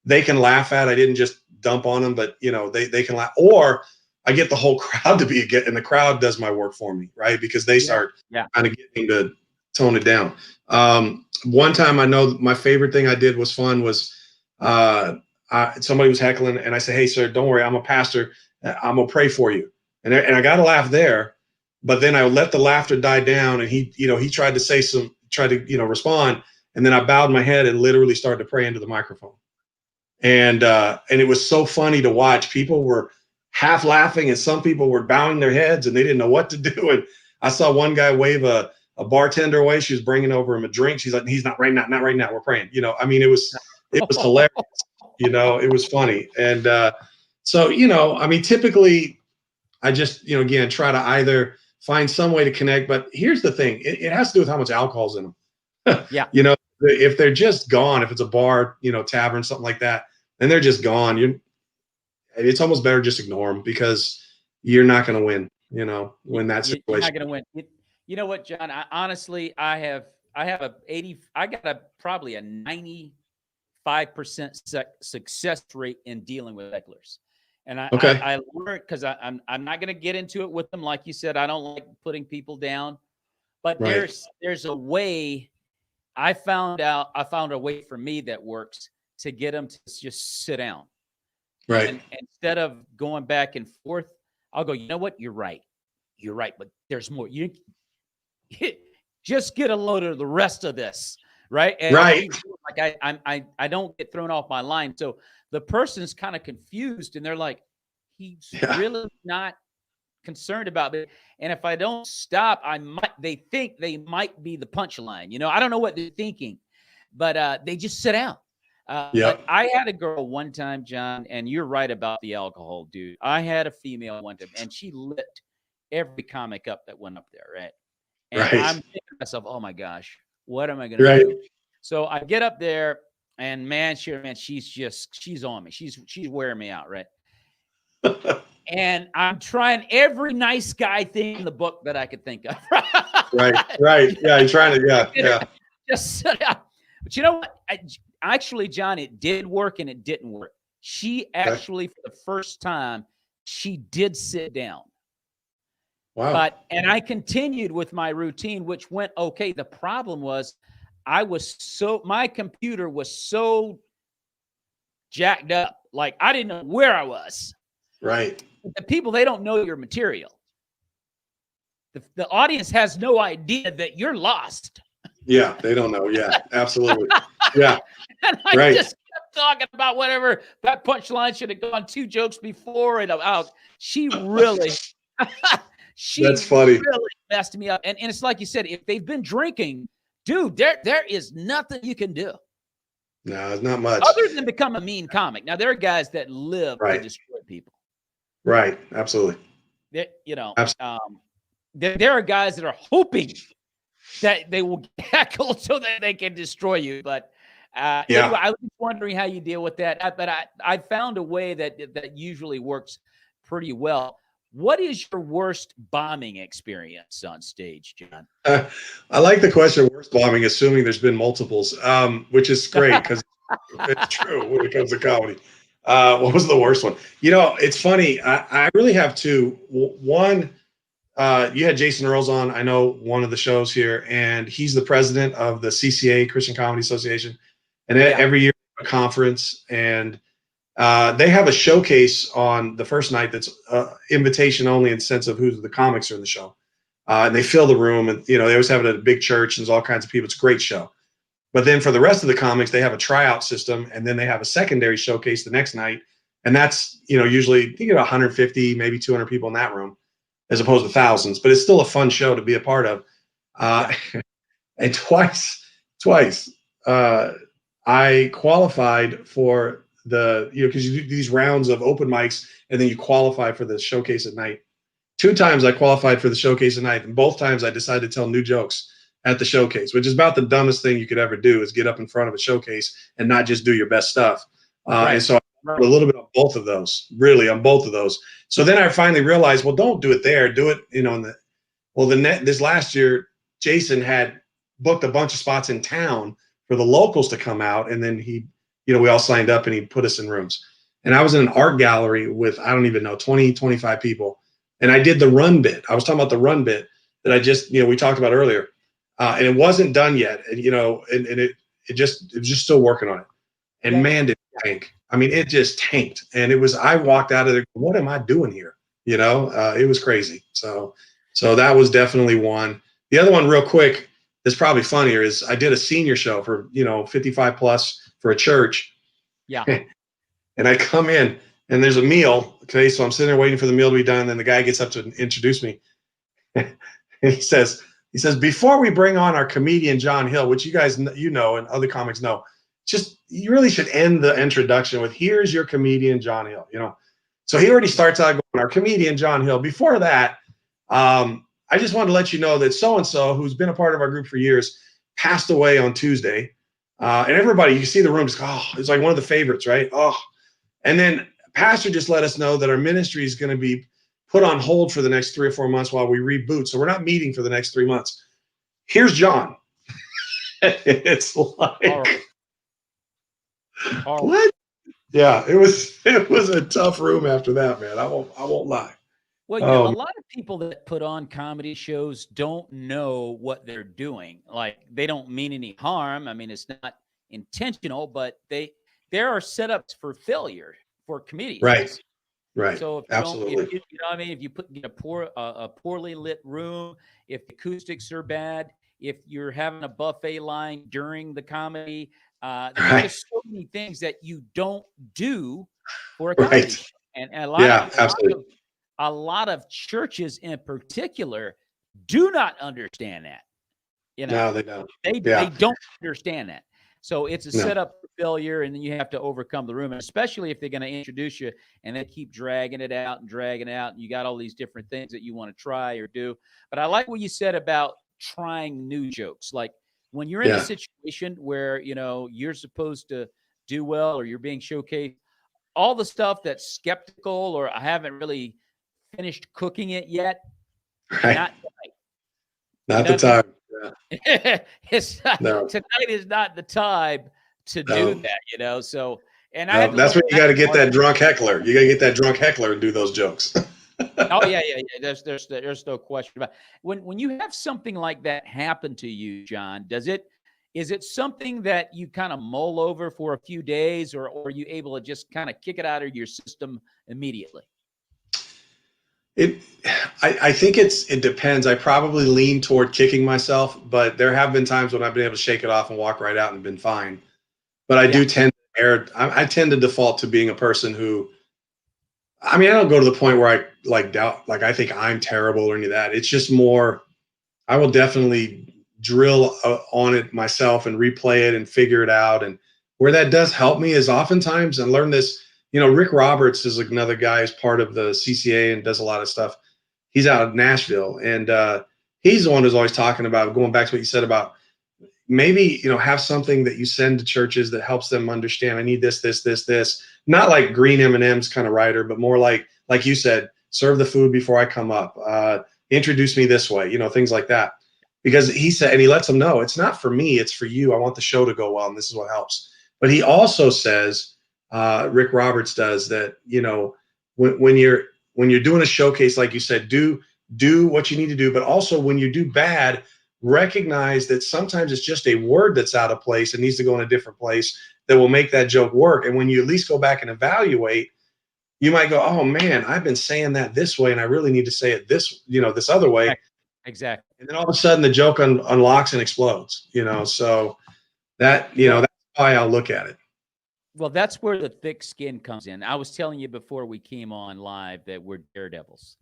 they can laugh at. I didn't just dump on them, but they can laugh. Or I get the whole crowd to be and the crowd does my work for me, right? Because they start kind of getting to tone it down. One time, I know my favorite thing I did was somebody was heckling, and I said, "Hey, sir, don't worry, I'm a pastor. I'm gonna pray for you." And I got a laugh there, but then I let the laughter die down, and he tried to respond, and then I bowed my head and literally started to pray into the microphone. And it was so funny to watch. People were half laughing, and some people were bowing their heads, and they didn't know what to do. And I saw one guy wave a bartender away. She was bringing over him a drink. She's like, "He's not right now, not right now. We're praying." I mean, it was hilarious. It was funny. And so, I mean, typically I just, again, try to either find some way to connect. But here's the thing. It has to do with how much alcohol's in them. Yeah. If they're just gone, if it's a bar, tavern, something like that, then they're just gone. It's almost better just ignore them, because you're not going to win, when that situation. You're not going to win. You know what, John? I got probably a 95% success rate in dealing with hecklers. And I learned, because I'm not going to get into it with them. Like you said, I don't like putting people down, but there's a way. I found a way for me that works to get them to just sit down. Right. And instead of going back and forth, I'll go, "You know what? You're right. But there's more. You just get a load of the rest of this." Right. And like I don't get thrown off my line. So the person's kind of confused, and they're like, he's really not concerned about it. And if I don't stop, they think they might be the punchline. I don't know what they're thinking, but they just sit down. But I had a girl one time, John, and you're right about the alcohol, dude. I had a female one time, and she lit every comic up that went up there. Right. And I'm thinking to myself, oh my gosh, what am I going to do? So I get up there, and she's on me. She's wearing me out. Right. And I'm trying every nice guy thing in the book that I could think of. Right. Yeah. You're trying to, just sit down. But you know what? Actually, John, it did work and it didn't work. She actually, for the first time, she did sit down. Wow. And I continued with my routine, which went okay. The problem was my computer was so jacked up. Like, I didn't know where I was. Right. The people, they don't know your material. The audience has no idea that you're lost. Yeah, they don't know. Yeah, absolutely. Yeah. And I just kept talking about whatever. That punchline should have gone 2 jokes before. And she really, that's funny. Really messed me up. And it's like you said, if they've been drinking, dude, there is nothing you can do. No, it's not much. Other than become a mean comic. Now, there are guys that live to destroy people. Right. Absolutely. There are guys that are hoping that they will get heckled so that they can destroy you. But anyway, I was wondering how you deal with that. But I found a way that usually works pretty well. What is your worst bombing experience on stage, John? I like the question, worst bombing, assuming there's been multiples, which is great because it's true when it comes to comedy. What was the worst one? It's funny. I really have two. One, you had Jason Earls on, I know, one of the shows here, and he's the president of the CCA, Christian Comedy Association. And every year a conference, and they have a showcase on the first night that's invitation only in the sense of who the comics are in the show. And they fill the room, and they always have it at a big church, and there's all kinds of people. It's a great show. But then for the rest of the comics, they have a tryout system, and then they have a secondary showcase the next night. And that's, usually you get 150, maybe 200 people in that room, as opposed to thousands. But it's still a fun show to be a part of. And twice, I qualified for because you do these rounds of open mics, and then you qualify for the showcase at night. 2 times I qualified for the showcase at night, and both times I decided to tell new jokes at the showcase, which is about the dumbest thing you could ever do, is get up in front of a showcase and not just do your best stuff. And so I a little bit on both of those, really on both of those. So then I finally realized, well, don't do it there. Do it, this last year, Jason had booked a bunch of spots in town for the locals to come out. And then we all signed up and he put us in rooms. And I was in an art gallery with, I don't even know, 20, 25 people. And I did the run bit. I was talking about the run bit that I just, we talked about earlier. And it wasn't done yet. And, it was just still working on it. And man, did it tank. I mean, it just tanked. And I walked out of there, what am I doing here? It was crazy. So that was definitely one. The other one real quick, that's probably funnier, is I did a senior show for, 55 plus for a church. Yeah. And I come in and there's a meal. Okay. So I'm sitting there waiting for the meal to be done. And then the guy gets up to introduce me. And he says, before we bring on our comedian, John Hill, which you guys, and other comics know, you really should end the introduction with, here's your comedian, John Hill, So he already starts out going, our comedian, John Hill. Before that, I just wanted to let you know that so-and-so, who's been a part of our group for years, passed away on Tuesday. And everybody, you see the room, it's like one of the favorites, right? Oh, and then Pastor just let us know that our ministry is going to be put on hold for the next 3 or 4 months while we reboot. So we're not meeting for the next 3 months. Here's John. It's like, what? Yeah, it was a tough room after that, man. I won't lie. Well, a lot of people that put on comedy shows don't know what they're doing. Like, they don't mean any harm. I mean, it's not intentional, but there are setups for failure for comedians. Right. So if absolutely, if you put a poorly lit room, if the acoustics are bad, if you're having a buffet line during the comedy, there's just so many things that you don't do for a comedy show. And a lot of churches in particular do not understand that. No, they don't. They don't understand that. So it's a setup for failure, and then you have to overcome the room, and especially if they're going to introduce you and they keep dragging it out, and you got all these different things that you want to try or do. But I like what you said about trying new jokes. Like, when you're in a situation where, you're supposed to do well or you're being showcased, all the stuff that's skeptical or I haven't really finished cooking it yet, not the time. Tonight is not the time to do that, So, and that's when you got to get that drunk heckler. You got to get that drunk heckler and do those jokes. Oh yeah. There's no question about it. When you have something like that happen to you, John, is it something that you kind of mull over for a few days, or are you able to just kind of kick it out of your system immediately? I think it depends. I probably lean toward kicking myself, but there have been times when I've been able to shake it off and walk right out and been fine. But I do tend to default to being a person who, I don't go to the point where I doubt, I think I'm terrible or any of that. It's just more, I will definitely drill on it myself and replay it and figure it out. And where that does help me is oftentimes, and learn this, Rick Roberts is another guy who's part of the CCA and does a lot of stuff. He's out of Nashville, and he's the one who's always talking about, going back to what you said about maybe, have something that you send to churches that helps them understand, I need this. Not like green M&Ms kind of writer, but more like you said, serve the food before I come up. Introduce me this way, things like that. Because he said, and he lets them know, it's not for me, it's for you. I want the show to go well, and this is what helps. But he also says, Rick Roberts does, that, when you're doing a showcase, like you said, do what you need to do. But also, when you do bad, recognize that sometimes it's just a word that's out of place and needs to go in a different place that will make that joke work. And when you at least go back and evaluate, you might go, oh man, I've been saying that this way, and I really need to say it this other way. Exactly. And then all of a sudden the joke unlocks and explodes, so that's why I'll look at it. Well, that's where the thick skin comes in. I was telling you before we came on live that we're daredevils.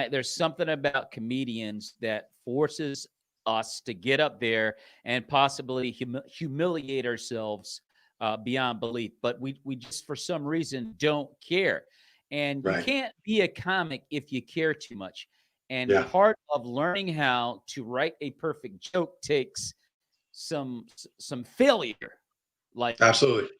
There's something about comedians that forces us to get up there and possibly humiliate ourselves beyond belief. But we just, for some reason, don't care. And you can't be a comic if you care too much. And part of learning how to write a perfect joke takes some failure. Like, absolutely.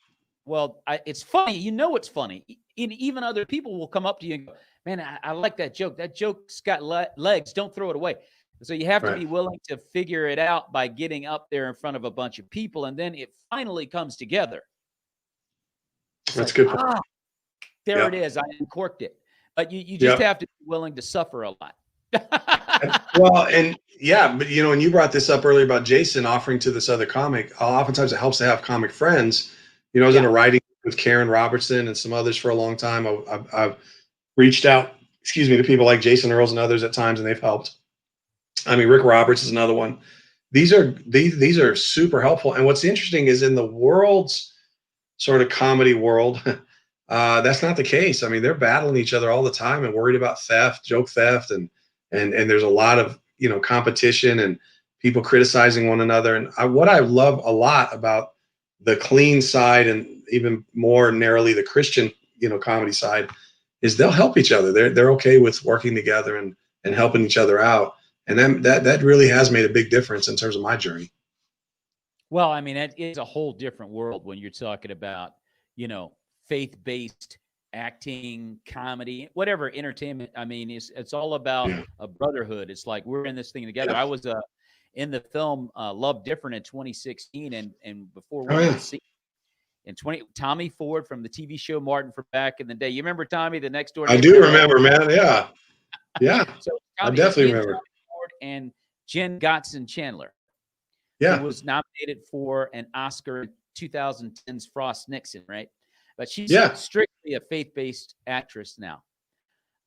Well, it's funny. You know it's funny. Even other people will come up to you and go, "Man, I like that joke. That joke's got legs. Don't throw it away." So you have to Right. be willing to figure it out by getting up there in front of a bunch of people, and then it finally comes together. It's That's a like, good point. there it Yeah. is. I uncorked it. But you just Yeah. have to be willing to suffer a lot. Well, and yeah, but and you brought this up earlier about Jason offering to this other comic. Oftentimes it helps to have comic friends. I was in Yeah. a writing with Karen Robertson and some others for a long time. I've reached out, excuse me, to people like Jason Earls and others at times, and they've helped. I mean, Rick Roberts is another one. These are super helpful. And what's interesting is in the world's sort of comedy world, that's not the case. I mean, they're battling each other all the time and worried about theft, joke theft, and there's a lot of competition and people criticizing one another. And what I love a lot about the clean side and even more narrowly the Christian comedy side is they'll help each other. They're okay with working together and helping each other out. And then that really has made a big difference in terms of my journey. Well, I mean, it is a whole different world when you're talking about, you know, faith-based acting, comedy, whatever entertainment. I mean, it's all about Yeah. a brotherhood. It's like we're in this thing together. Yeah. I was in the film Love Different in 2016, and before Oh one of yeah. the scenes in 20, Tommy Ford from the TV show Martin from back in the day. You remember Tommy, the next door I neighbor? do remember, man. Yeah. Yeah. So I Tommy, it was definitely me and remember. Tommy Ford and Jen Gottson Chandler, who Yeah. was nominated for an Oscar in 2010's Frost Nixon, right? But she's Yeah. strictly a faith-based actress now.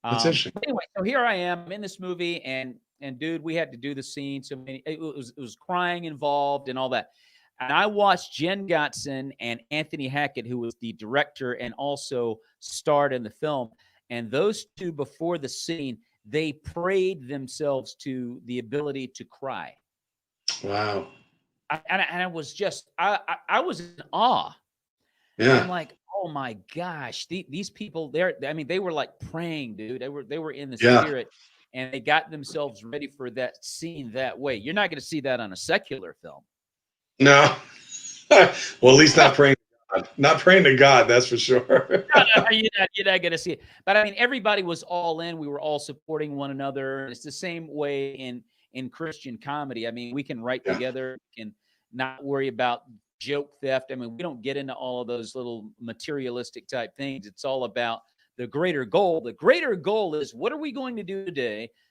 That's interesting. But anyway, so here I am. I'm in this movie, and dude, we had to do the scene. So many, it was crying involved and all that. And I watched Jen Gottson and Anthony Hackett, who was the director and also starred in the film. And those two, before the scene, they prayed themselves to the ability to cry. Wow. And I was just, I was in awe. I'm Yeah. like, oh my gosh, these people, I mean, they were like praying, dude. They were in the Yeah. spirit, and they got themselves ready for that scene that way. You're not going to see that on a secular film. No. Well, at least not praying to God. Not praying to God, that's for sure. No, you're not going to see it. But I mean, everybody was all in. We were all supporting one another. It's the same way in Christian comedy. I mean, we can write Yeah. together, we can not worry about joke theft. I mean, we don't get into all of those little materialistic type things. It's all about the greater goal. The greater goal is, what are we going to do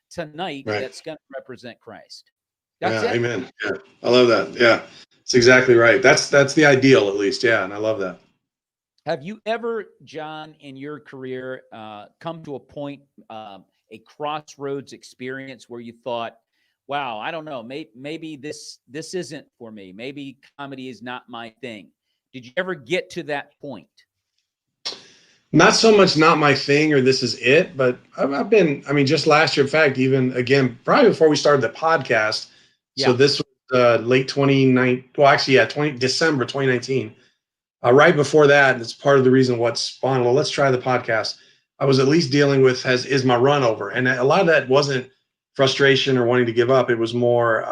tonight Right. that's going to represent Christ? That's Yeah. it. Amen. Yeah. I love that. Yeah. It's exactly right. That's the ideal, at least. Yeah. And I love that. Have you ever, John, in your career, come to a point, a crossroads experience where you thought, "Wow, I don't know, maybe this isn't for me. Maybe comedy is not my thing." Did you ever get to that point? Not so much not my thing or this is it, but I've been, I mean, just last year, in fact, even again, probably before we started the podcast. So Yeah, this was late 2019. Well, actually, yeah, December 2019. Right before that, and it's part of the reason what spawned, well, let's try the podcast. I was at least dealing with is my run over. And a lot of that wasn't frustration or wanting to give up. It was more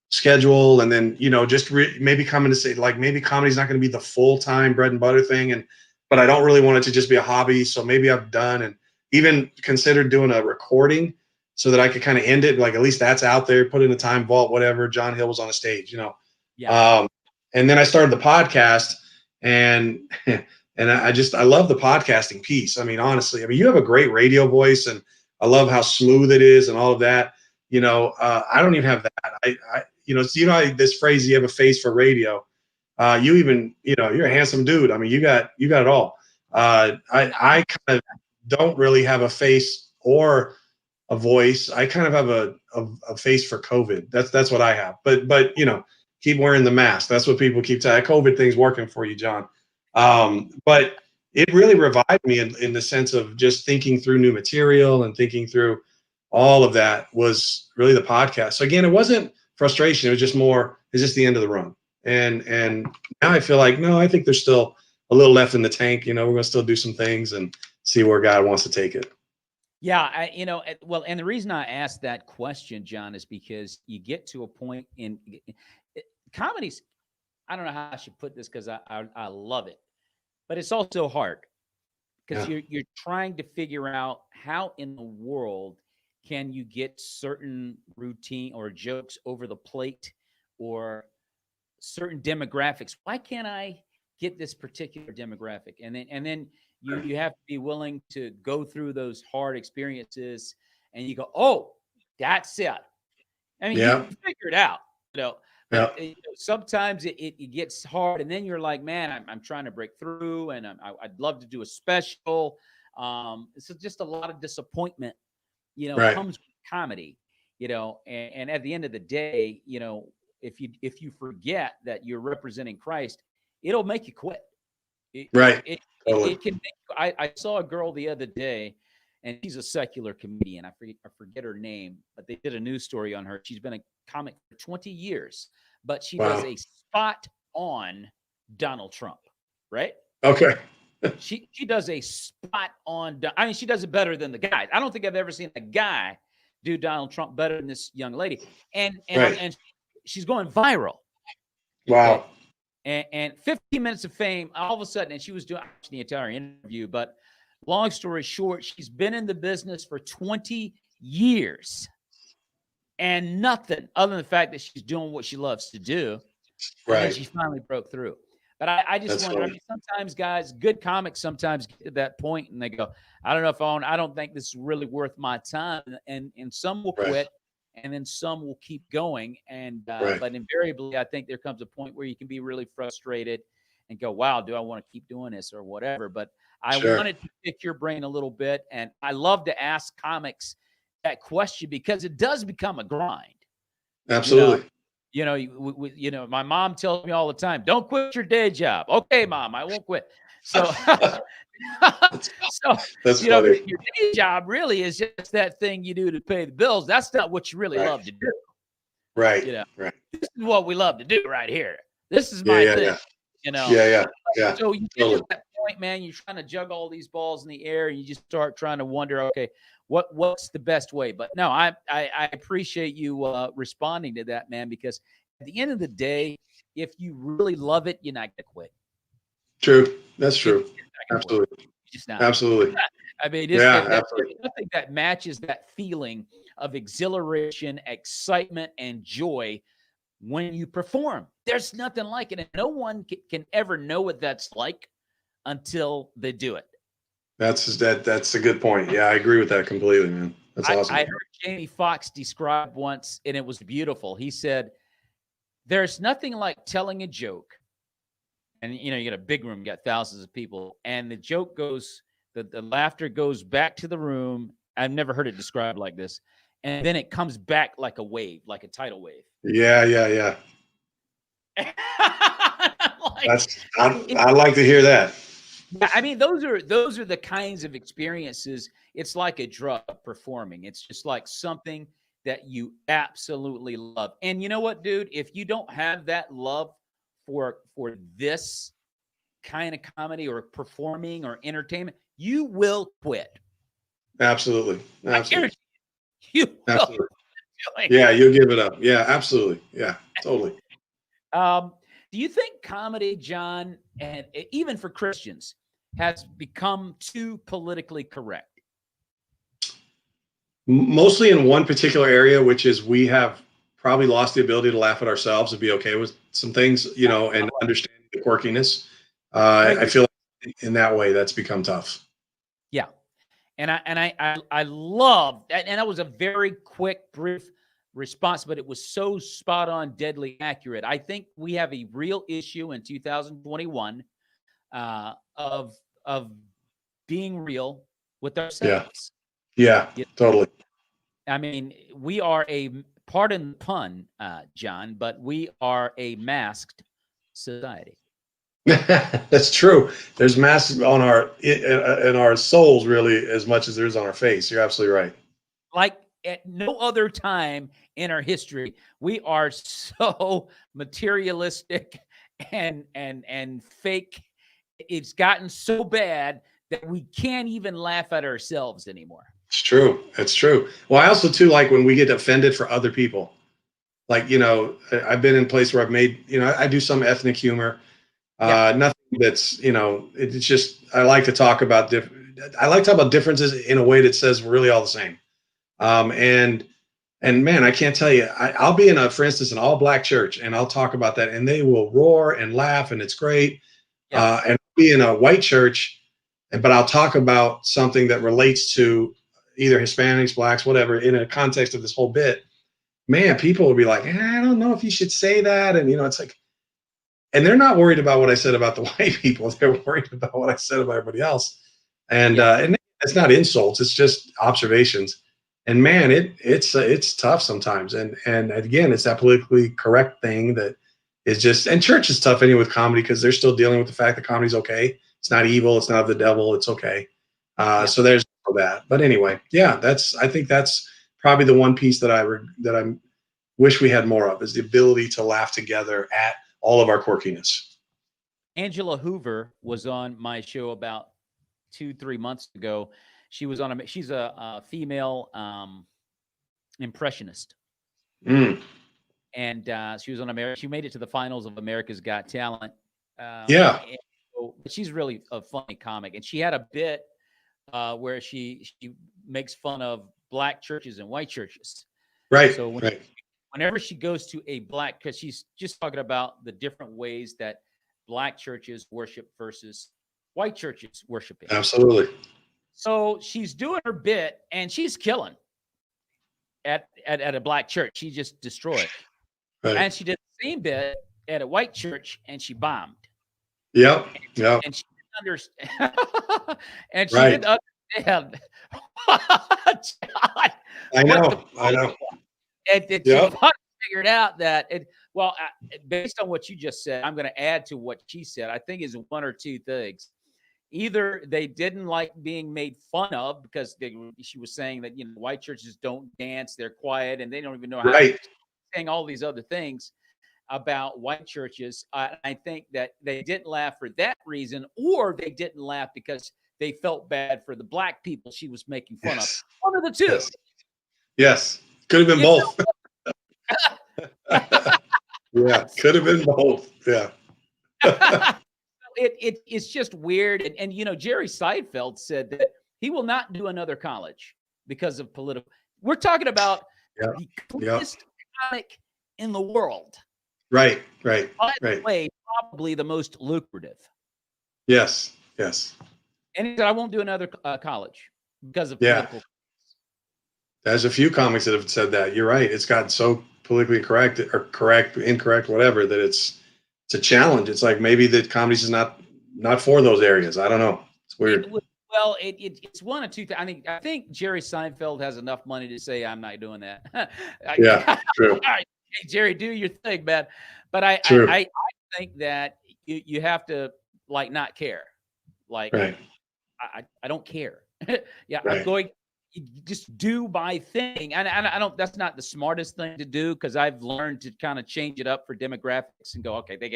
schedule. And then, just maybe coming to say, like, maybe comedy's not going to be the full-time bread and butter thing. But I don't really want it to just be a hobby. So maybe I've done and even considered doing a recording so that I could kind of end it. Like, at least that's out there, put in a time vault, whatever. John Hill was on the stage. yeah. And then I started the podcast, and and I love the podcasting piece. I mean, honestly, I mean, you have a great radio voice, and I love how smooth it is and all of that. I don't even have that. This phrase, you have a face for radio. You even, you're a handsome dude. I mean, you got it all. I kind of don't really have a face or a voice. I kind of have a face for COVID. That's what I have. But keep wearing the mask. That's what people keep telling. COVID thing's working for you, John. But it really revived me in the sense of just thinking through new material and thinking through all of that was really the podcast. So again, it wasn't frustration. It was just more, is this the end of the run? And now I feel like, no, I think there's still a little left in the tank. We're going to still do some things and see where God wants to take it. Yeah, well, and the reason I asked that question, John, is because you get to a point in comedies. I don't know how I should put this because I love it. but it's also hard because Yeah. you're trying to figure out how in the world can you get certain routine or jokes over the plate or certain demographics. Why can't I get this particular demographic? And then you have to be willing to go through those hard experiences and you go, oh, that's it. I mean, you Yeah. figure it out, you know, but Yeah. sometimes it gets hard, and then you're like, man, I'm trying to break through, and I'd love to do a special. So just a lot of disappointment, Right. comes with comedy, and at the end of the day, if you forget that you're representing Christ, it'll make you quit. It it Right. it, it, Totally. it can. I saw a girl the other day, and she's a secular comedian. I forget her name, but they did a news story on her. She's been a comic for 20 years, but she does Wow. a spot on Donald Trump, right? Okay. She does a spot on. I mean, she does it better than the guy. I don't think I've ever seen a guy do Donald Trump better than this young lady, Right. and she's going viral. Okay, Wow. and 15 minutes of fame all of a sudden, and she was doing the entire interview, but long story short, she's been in the business for 20 years and nothing other than the fact that she's doing what she loves to do, and then Right. she finally broke through. But I just That's wonder, I funny. mean, sometimes guys, good comics sometimes get to that point and they go, I don't know if I don't think this is really worth my time. And some will Right. quit and then some will keep going. And Right. but invariably, I think there comes a point where you can be really frustrated and go, wow, do I want to keep doing this or whatever? But I Sure. wanted to pick your brain a little bit. And I love to ask comics that question because it does become a grind. You know, Absolutely. my mom tells me all the time, "Don't quit your day job." Okay, mom, I won't quit. So, That's, so that's your funny. day job really is just that thing you do to pay the bills. That's not what you really Right. love to do. Right. You know, Right. this is what we love to do right here. This is Yeah. my Yeah. thing. Yeah. You know, Yeah. Yeah. Yeah. so you get Totally. to that point, man. You're trying to juggle all these balls in the air, and you just start trying to wonder, okay, what's the best way? But no, I appreciate you responding to that, man, because at the end of the day, if you really love it, you're not gonna quit. True. That's You're true. not gonna quit. Absolutely. You're just not. Absolutely. I mean, Yeah. there's Absolutely. nothing that matches that feeling of exhilaration, excitement, and joy when you perform. There's nothing like it, and no one can ever know what that's like until they do it. That's a good point. Yeah, I agree with that completely, man. That's I awesome. heard Jamie Foxx describe once, and it was beautiful. He said, "There's nothing like telling a joke, and you got a big room, you got thousands of people, and the joke goes, the laughter goes back to the room. I've never heard it described like this, and then it comes back like a wave, like a tidal wave." Yeah. Yeah. Yeah. Like, I like to hear that. yeah, I mean, those are the kinds of experiences. It's like a drug performing. It's just like something that you absolutely love. And you know what, dude? If you don't have that love for this kind of comedy or performing or entertainment, you will quit. Absolutely. I Absolutely. guarantee you will. Absolutely. Yeah, you'll give it up. Yeah, absolutely. Yeah, totally. Do you think comedy, John, and even for Christians, has become too politically correct? Mostly in one particular area, which is we have probably lost the ability to laugh at ourselves and be okay with some things, and understand the quirkiness. I I agree. feel like in that way that's become tough. Yeah. And I love that. And that was a very quick, brief response, but it was so spot on, deadly accurate. I think we have a real issue in 2021 of being real with Yeah. ourselves. Yeah, You- totally. I mean, we are pardon the pun, John, but we are a masked society. That's true. There's masks on in our souls really as much as there is on our face. You're absolutely right. Like at no other time in our history, we are so materialistic and fake. It's gotten so bad that we can't even laugh at ourselves anymore. It's true. It's true. Well, I also too like when we get offended for other people. Like, I've been in a place where I've made, I do some ethnic humor. Yeah. Nothing that's, it's just, I like to talk about differences in a way that says we're really all the same. And man, I can't tell you, I'll be in for instance, an all black church, and I'll talk about that, and they will roar and laugh, and it's great. Yes. And I'll be in a white church, but I'll talk about something that relates to either Hispanics, blacks, whatever, in a context of this whole bit. Man, people will be like, I don't know if you should say that. And, it's like, and they're not worried about what I said about the white people. They're worried about what I said about everybody else. And it's not insults. It's just observations. And man, it's tough sometimes. And again, it's that politically correct thing that is just, and church is tough anyway with comedy, because they're still dealing with the fact that comedy's okay. It's not evil. It's not of the devil. It's okay. So there's that. But anyway, yeah, I think that's probably the one piece that I wish we had more of, is the ability to laugh together at all of our quirkiness. Angela Hoover was on my show about 2-3 months ago. She's a female impressionist. Mm. And she was on America. She made it to the finals of America's Got Talent. Yeah. So she's really a funny comic. And she had a bit where she makes fun of black churches and white churches. Right. So whenever she goes to a black, because she's just talking about the different ways that black churches worship versus white churches worshiping. Absolutely. So she's doing her bit, and she's killing at a black church. She just destroyed. Right. And she did the same bit at a white church, and she bombed. Yep. Yep. And she didn't understand. And she didn't understand. I know. And she figured out that based on what you just said, I'm going to add to what she said. I think is one or two things. Either they didn't like being made fun of because she was saying that white churches don't dance, they're quiet, and they don't even know how to saying all these other things about white churches. I think that they didn't laugh for that reason, or they didn't laugh because they felt bad for the black people she was making fun of. One of the two. Yes. Could have been both. Yeah, could have been both. Yeah. It's just weird. And Jerry Seinfeld said that he will not do another college because of political. We're talking about the cleanest comic in the world. Right. By the way, probably the most lucrative. Yes. And he said, I won't do another college because of political. There's a few comics that have said that. You're right. It's gotten so politically correct or correct, incorrect, whatever, that it's a challenge. It's like maybe the comedy's is not for those areas. I don't know. It's weird. Well, it's one of two things. I think Jerry Seinfeld has enough money to say, I'm not doing that. Yeah, true. Hey, Jerry, do your thing, man. But I think that you have to not care. I don't care. I'm going. Just do my thing, and I don't. That's not the smartest thing to do, because I've learned to kind of change it up for demographics and go, okay, they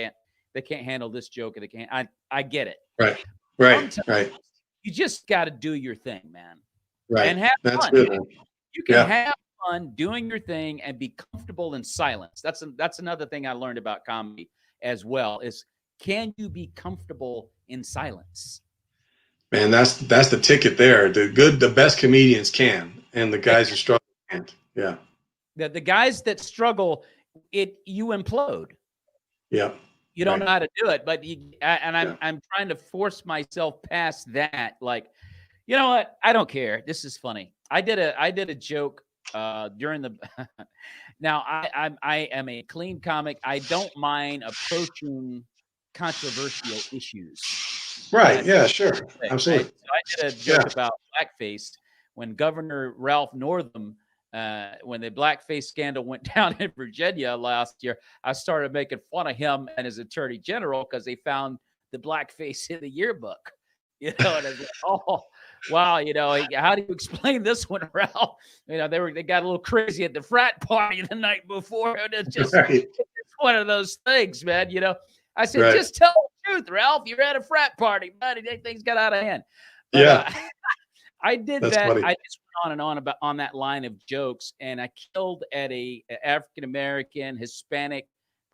can't handle this joke, or they can't. I get it. Right. You just got to do your thing, man. Right. And have fun. Good. You can have fun doing your thing and be comfortable in silence. That's another thing I learned about comedy as well. Is can you be comfortable in silence? Man, that's the ticket there. The best comedians can, and the guys who struggle can't. Yeah. The guys that struggle, you implode. Yeah. You don't know how to do it, but I'm trying to force myself past that. Like, you know what? I don't care. This is funny. I did a joke during the. Now I am a clean comic. I don't mind approaching controversial issues. Right. Yeah, sure. Absolutely. So I did a joke about blackface when Governor Ralph Northam, when the blackface scandal went down in Virginia last year, I started making fun of him and his attorney general because they found the blackface in the yearbook. And I was like, oh, wow, how do you explain this one, Ralph? They got a little crazy at the frat party the night before. And it's just it's one of those things, man. I said, just tell the truth, Ralph. You're at a frat party, buddy. Things got out of hand. But, I did that. Funny. I just went on and on on that line of jokes, and I killed at a African-American Hispanic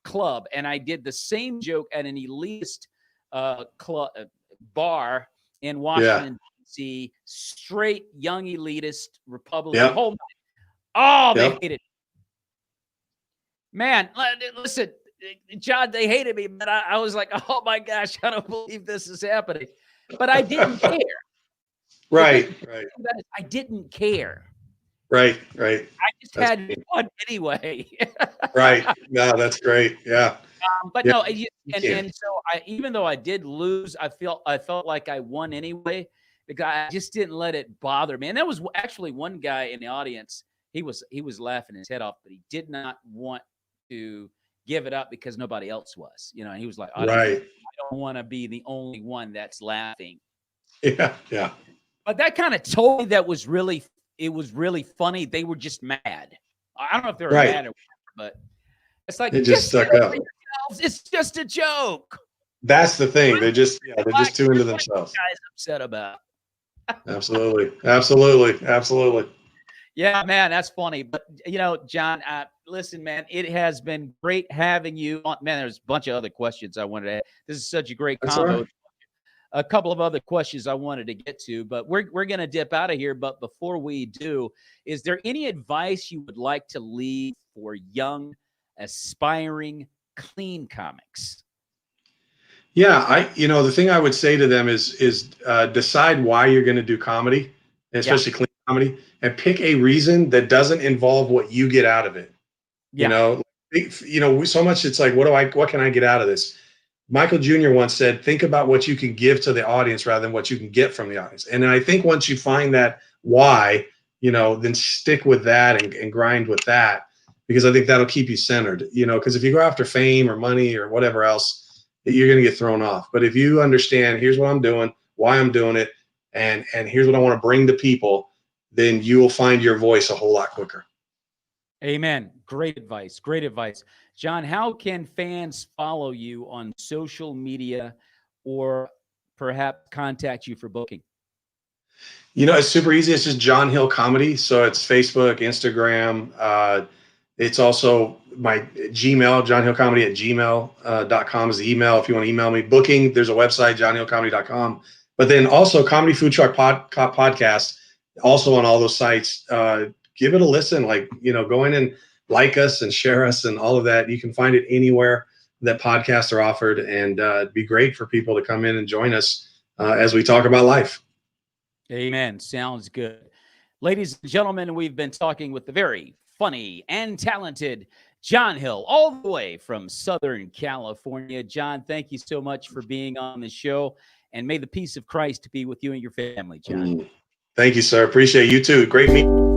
club, and I did the same joke at an elitist bar in Washington, D.C., straight young elitist Republican. Yep. They hated it. Man, listen, John, they hated me, but I was like, oh my gosh, I don't believe this is happening. But I didn't care. Right. I didn't care. Right. I just had fun anyway. Right. No, that's great. Yeah. But no, and so even though I did lose, I felt like I won anyway, because I just didn't let it bother me. And there was actually one guy in the audience. He was laughing his head off, but he did not want to give it up because nobody else was. You know, and he was like, I don't want to be the only one that's laughing. Yeah. But that kind of told me that it was really funny. They were just mad. I don't know if they were mad or whatever, but it's like, it just stuck up. It's just a joke. That's the thing. They're just too into themselves. Guys upset about. Absolutely. Yeah, man, that's funny. But John, listen, man, it has been great having you on. Man, there's a bunch of other questions I wanted to ask. This is such a great combo. Right. A couple of other questions I wanted to get to, but we're going to dip out of here. But before we do, is there any advice you would like to leave for young, aspiring clean comics? Yeah, the thing I would say to them is decide why you're going to do comedy, especially clean comedy, and pick a reason that doesn't involve what you get out of it. Yeah. So much it's like, what can I get out of this? Michael Jr. once said, think about what you can give to the audience rather than what you can get from the audience. And then I think once you find that why, then stick with that and grind with that, because I think that'll keep you centered, because if you go after fame or money or whatever else, you're going to get thrown off. But if you understand, here's what I'm doing, why I'm doing it, and here's what I want to bring to people, then you will find your voice a whole lot quicker. Amen. Great advice. Great advice. John, how can fans follow you on social media or perhaps contact you for booking? It's super easy. It's just John Hill Comedy. So it's Facebook, Instagram. It's also my Gmail, johnhillcomedy@gmail.com is the email if you want to email me. Booking, there's a website, johnhillcomedy.com. But then also Comedy Food Truck Podcast, also on all those sites. Give it a listen. Go in and like us and share us and all of that. You can find it anywhere that podcasts are offered, and it'd be great for people to come in and join us as we talk about life. Amen. Sounds good. Ladies and gentlemen, we've been talking with the very funny and talented John Hill, all the way from Southern California. John, thank you so much for being on the show, and may the peace of Christ be with you and your family, John. Thank you, sir. Appreciate you too. Great meeting.